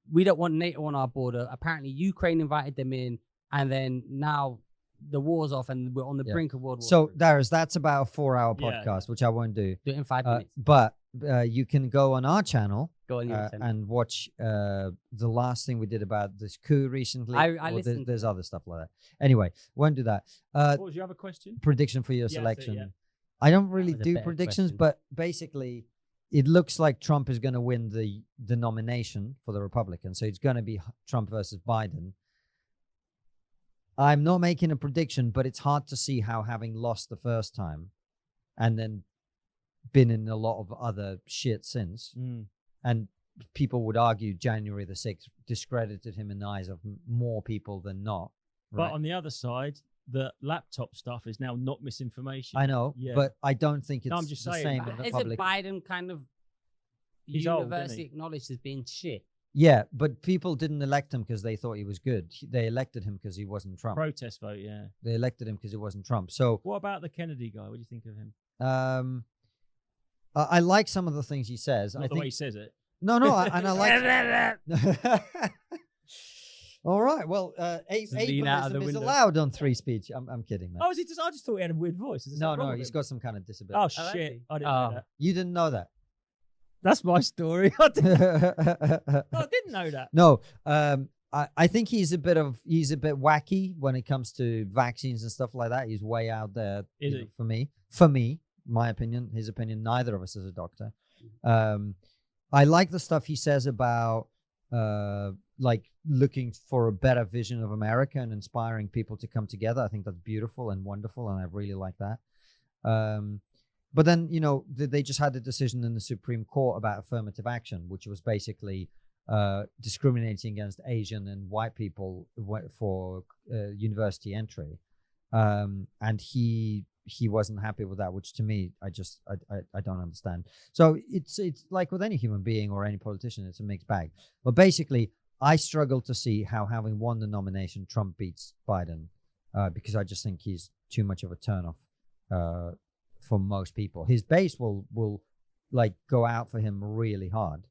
we don't want NATO on our border. Apparently, Ukraine invited them in, and then now the war's off, and we're on the brink of World War So, III. Darius, that's about a 4-hour podcast, which I won't do. Do it in 5 minutes. But you can go on our channel. Go on and watch the last thing we did about this coup recently. I listened. There's other stuff like that. Anyway, won't do that. What was your other question? Prediction for your selection. So, I don't really do better predictions, question. but basically, it looks like Trump is going to win the nomination for the Republicans. So it's going to be Trump versus Biden. I'm not making a prediction, but it's hard to see how, having lost the first time and then been in a lot of other shit since, and people would argue January the 6th discredited him in the eyes of more people than not. Right? But on the other side, the laptop stuff is now not misinformation. I know, but I don't think it's I'm just the saying, same in the Is public. it Biden kind of He's old, isn't universally he? acknowledged as being shit? Yeah, but people didn't elect him because they thought he was good. They elected him because he wasn't Trump. Protest vote, yeah. They elected him because he wasn't Trump. So What about the Kennedy guy? What do you think of him? I like some of the things he says. Not I the think way he says it. no, and I like. All right. Well, lean out of the ableism is window. allowed on free speech. I'm kidding, man. Oh, is he just? I just thought he had a weird voice. Is there No, something wrong no, with he's him? got some kind of disability. Oh Oh, shit! actually? I didn't know that. You didn't know that. That's my story. I didn't know that. No, I think he's a bit wacky when it comes to vaccines and stuff like that. He's way out there. Is you know, he? For me, my opinion, his opinion. Neither of us is a doctor. I like the stuff he says about like looking for a better vision of America and inspiring people to come together. I think that's beautiful and wonderful, and I really like that. But then, you know, they just had a decision in the Supreme Court about affirmative action, which was basically discriminating against Asian and white people for university entry. And he wasn't happy with that, which to me, I don't understand. So it's like with any human being or any politician, it's a mixed bag. But basically, I struggle to see how, having won the nomination, Trump beats Biden because I just think he's too much of a turnoff for most people. His base will like go out for him really hard.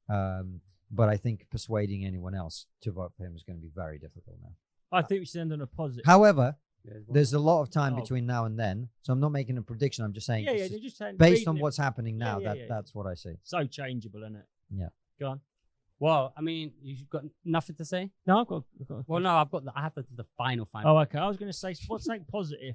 But I think persuading anyone else to vote for him is going to be very difficult now. I think we should end on a positive. However, there's a lot of time between now and then, so I'm not making a prediction. I'm just saying, Just saying, based on what's happening now, Yeah. that's what I see. So changeable, isn't it? Yeah. Go on. Well, I mean, you've got nothing to say? No, I've got Well, no, I have to do the final. Oh, okay. I was going to say, what's something positive?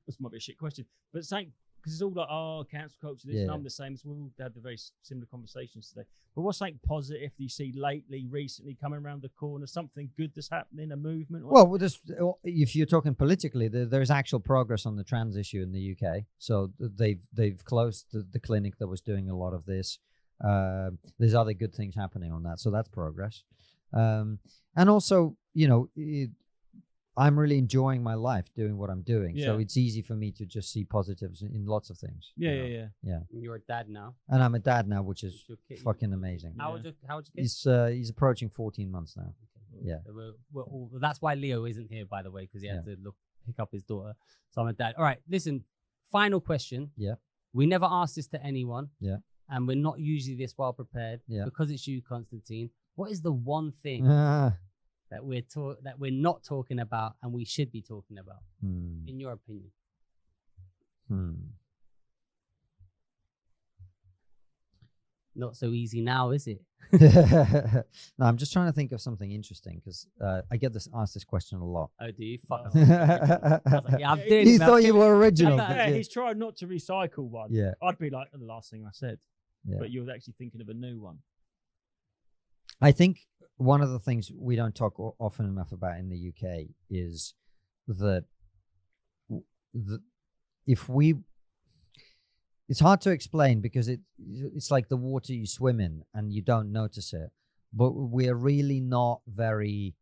This might be a shit question, but something, because it's all like, oh, cancel culture, this, and I'm the same. So we'll have the very similar conversations today. But what's something positive you see lately, recently, coming around the corner? Something good that's happening, a movement? Well, if you're talking politically, there's actual progress on the trans issue in the UK. So they've closed the clinic that was doing a lot of this. There's other good things happening on that, so that's progress. And also, you know, I'm really enjoying my life doing what I'm doing, so it's easy for me to just see positives in lots of things. Yeah. You're a dad now. And I'm a dad now, which is fucking amazing. How old your kid? He's approaching 14 months now. Yeah. That's why Leo isn't here, by the way, because he had to pick up his daughter. So I'm a dad. All right, listen. Final question. Yeah. We never ask this to anyone. Yeah. And we're not usually this well prepared. Yeah. Because it's you, Konstantin. What is the one thing that we're not talking about and we should be talking about, in your opinion? Not so easy now, is it? No, I'm just trying to think of something interesting because I get asked this question a lot. Oh, do you? Fuck. You I'm doing it, man. thought you were original. He's trying not to recycle one. Yeah. I'd be like, the last thing I said. Yeah. But you're actually thinking of a new one. I think one of the things we don't talk often enough about in the UK is that it's hard to explain because it's like the water you swim in and you don't notice it, but we're really not very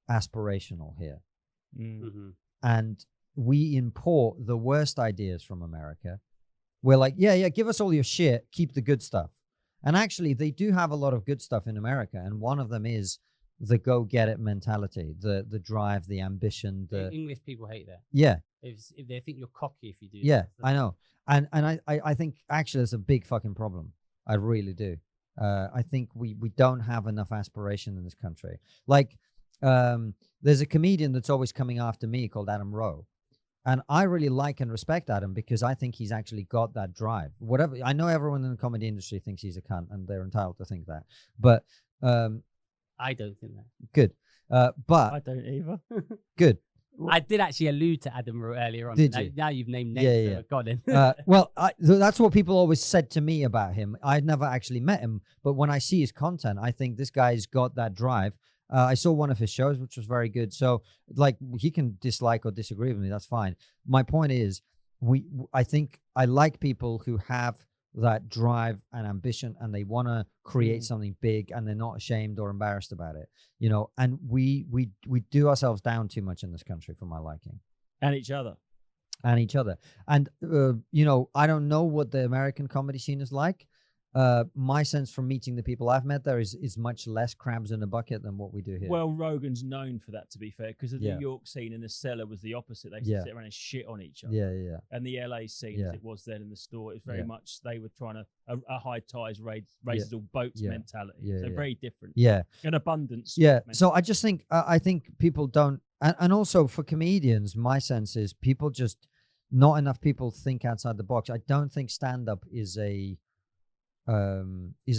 aspirational here. Mm-hmm. And we import the worst ideas from America. We're like, yeah, give us all your shit, keep the good stuff. And actually, they do have a lot of good stuff in America, and one of them is the go-get-it mentality, the drive, the ambition. The English people hate that. Yeah. If they think you're cocky if you do. Yeah, that. I know. And I think actually it's a big fucking problem. I really do. I think we don't have enough aspiration in this country. Like, there's a comedian that's always coming after me called Adam Rowe. And I really like and respect Adam because I think he's actually got that drive. Whatever, I know everyone in the comedy industry thinks he's a cunt, and they're entitled to think that. But I don't think that. good. But I don't either. good. I did actually allude to Adam earlier on. Did you? Now you've named names. Yeah, So got him. well, that's what people always said to me about him. I'd never actually met him, but when I see his content, I think this guy's got that drive. I saw one of his shows, which was very good. So, like, he can dislike or disagree with me. That's fine. My point is, I think I like people who have that drive and ambition, and they want to create something big, and they're not ashamed or embarrassed about it. You know, and we do ourselves down too much in this country for my liking. And each other. And each other. And, you know, I don't know what the American comedy scene is like. My sense from meeting the people I've met there is much less crabs in a bucket than what we do here. Well, Rogan's known for that, to be fair, because the Yeah. New York scene in the cellar was the opposite. They used to sit around and shit on each other. Yeah. And the LA scene, as it was then in the store, it was very much they were trying to a high tides raises all boats mentality. So very different. Yeah. An abundance. Yeah. So I just think I think people don't, and also for comedians, my sense is people just not enough people think outside the box. I don't think stand up is a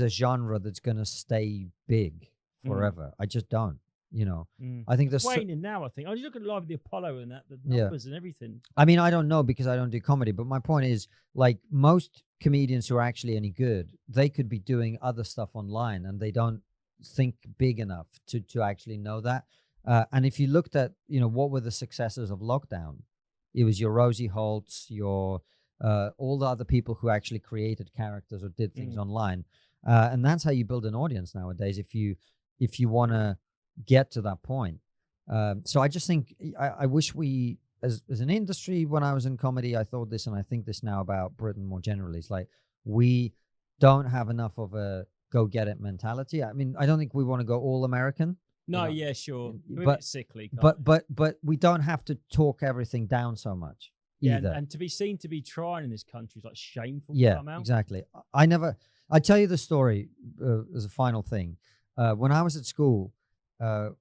genre that's going to stay big forever. I just don't, you know. I think it's there's waning now, I think. I was looking at Live at the Apollo and that, the numbers and everything. I mean, I don't know because I don't do comedy, but my point is, like, most comedians who are actually any good, they could be doing other stuff online, and they don't think big enough to actually know that. And if you looked at, you know, what were the successes of lockdown, it was your Rosie Holtz, your all the other people who actually created characters or did things online, and that's how you build an audience nowadays. If you want to get to that point, so I just think I wish we, as an industry, when I was in comedy, I thought this, and I think this now about Britain more generally. It's like we don't have enough of a go get it mentality. I mean, I don't think we want to go all American. No, you know? yeah, sure. We're a But bit sickly. but we don't have to talk everything down so much. Yeah, either. and to be seen to be trying in this country is like shameful. Yeah, exactly. I tell you the story as a final thing. When I was at school,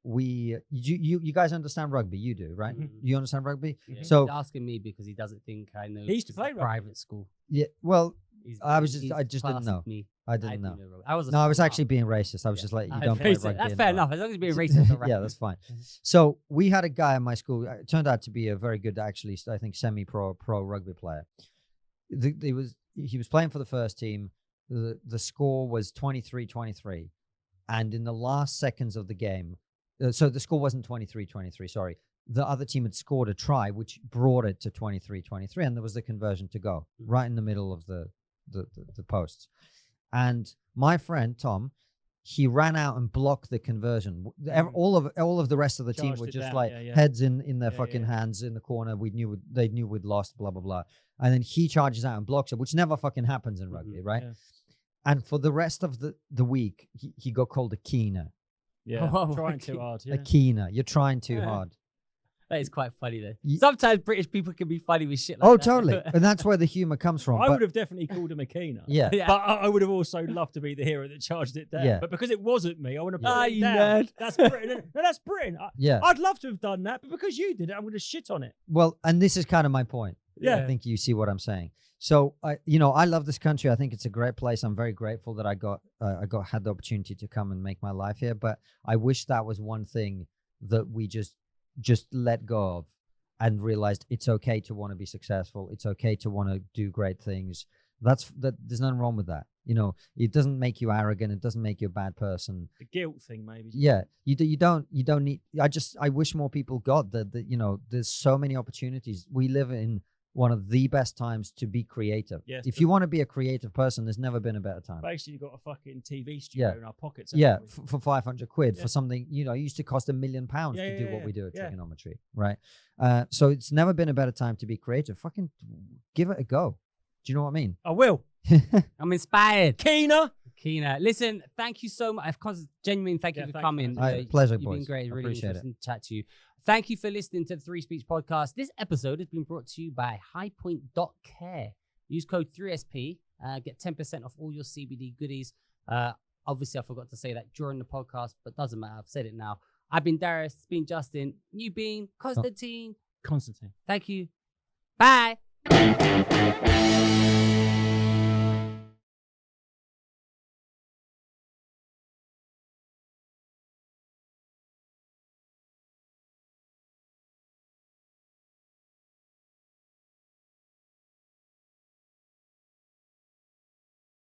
you guys understand rugby? You do, right? You understand rugby? Yeah. So He's asking me because he doesn't think I know. He used to play rugby. Private school. yeah, well, I just he's didn't classed know. with me. I didn't know. I was actually being racist. I was just like, you don't play rugby. That's in fair the enough. As long as you're being racist, all right. Yeah, that's fine. So we had a guy in my school. It turned out to be a very good, actually, I think, semi-pro rugby player. He was playing for the first team. The score was 23-23, and in the last seconds of the game, so the score wasn't 23-23. Sorry, the other team had scored a try, which brought it to 23-23, and there was the conversion to go right in the middle of the posts. And my friend Tom, he ran out and blocked the conversion. All of the rest of the team Charged were it just down. like heads in their fucking hands in the corner. They knew we'd lost, blah blah blah. And then he charges out and blocks it, which never fucking happens in rugby, right? Yeah. And for the rest of the week, he got called a keener. Yeah, trying too hard. Yeah. A keener. You're trying too hard. That is quite funny, though. Sometimes British people can be funny with shit like that. Totally. And that's where the humor comes from. I would have definitely called him a keener. Yeah. But I would have also loved to be the hero that charged it down. Yeah. But because it wasn't me, I want to put it you down. nerd. That's Britain. No, that's Britain. Yeah. I'd love to have done that, but because you did it, I'm going to shit on it. Well, and this is kind of my point. Yeah. I think you see what I'm saying. So, I love this country. I think it's a great place. I'm very grateful that I had the opportunity to come and make my life here. But I wish that was one thing that we just let go of and realized it's okay to want to be successful. It's okay to want to do great things. There's nothing wrong with that. You know, it doesn't make you arrogant. It doesn't make you a bad person. The guilt thing, maybe. Yeah, you don't need. I wish more people got that. You know, there's so many opportunities. We live in one of the best times to be creative. Yes, if you want to be a creative person, there's never been a better time. Basically, you've got a fucking TV studio in our pockets. Yeah, for 500 quid for something, it used to cost £1 million to do what we do at Triggernometry, right? So it's never been a better time to be creative. Fucking give it a go. Do you know what I mean? I will. I'm inspired. Keener. Listen, thank you so much. Of course, genuine thank you for coming. Pleasure, You've boys. been great. Really appreciate interesting to chat to you. Thank you for listening to the Three Speech Podcast. This episode has been brought to you by highpoint.care. Use code 3SP. Get 10% off all your CBD goodies. Obviously, I forgot to say that during the podcast, but doesn't matter. I've said it now. I've been Darius. It's been Justin. You been Konstantin. Konstantin. Thank you. Bye.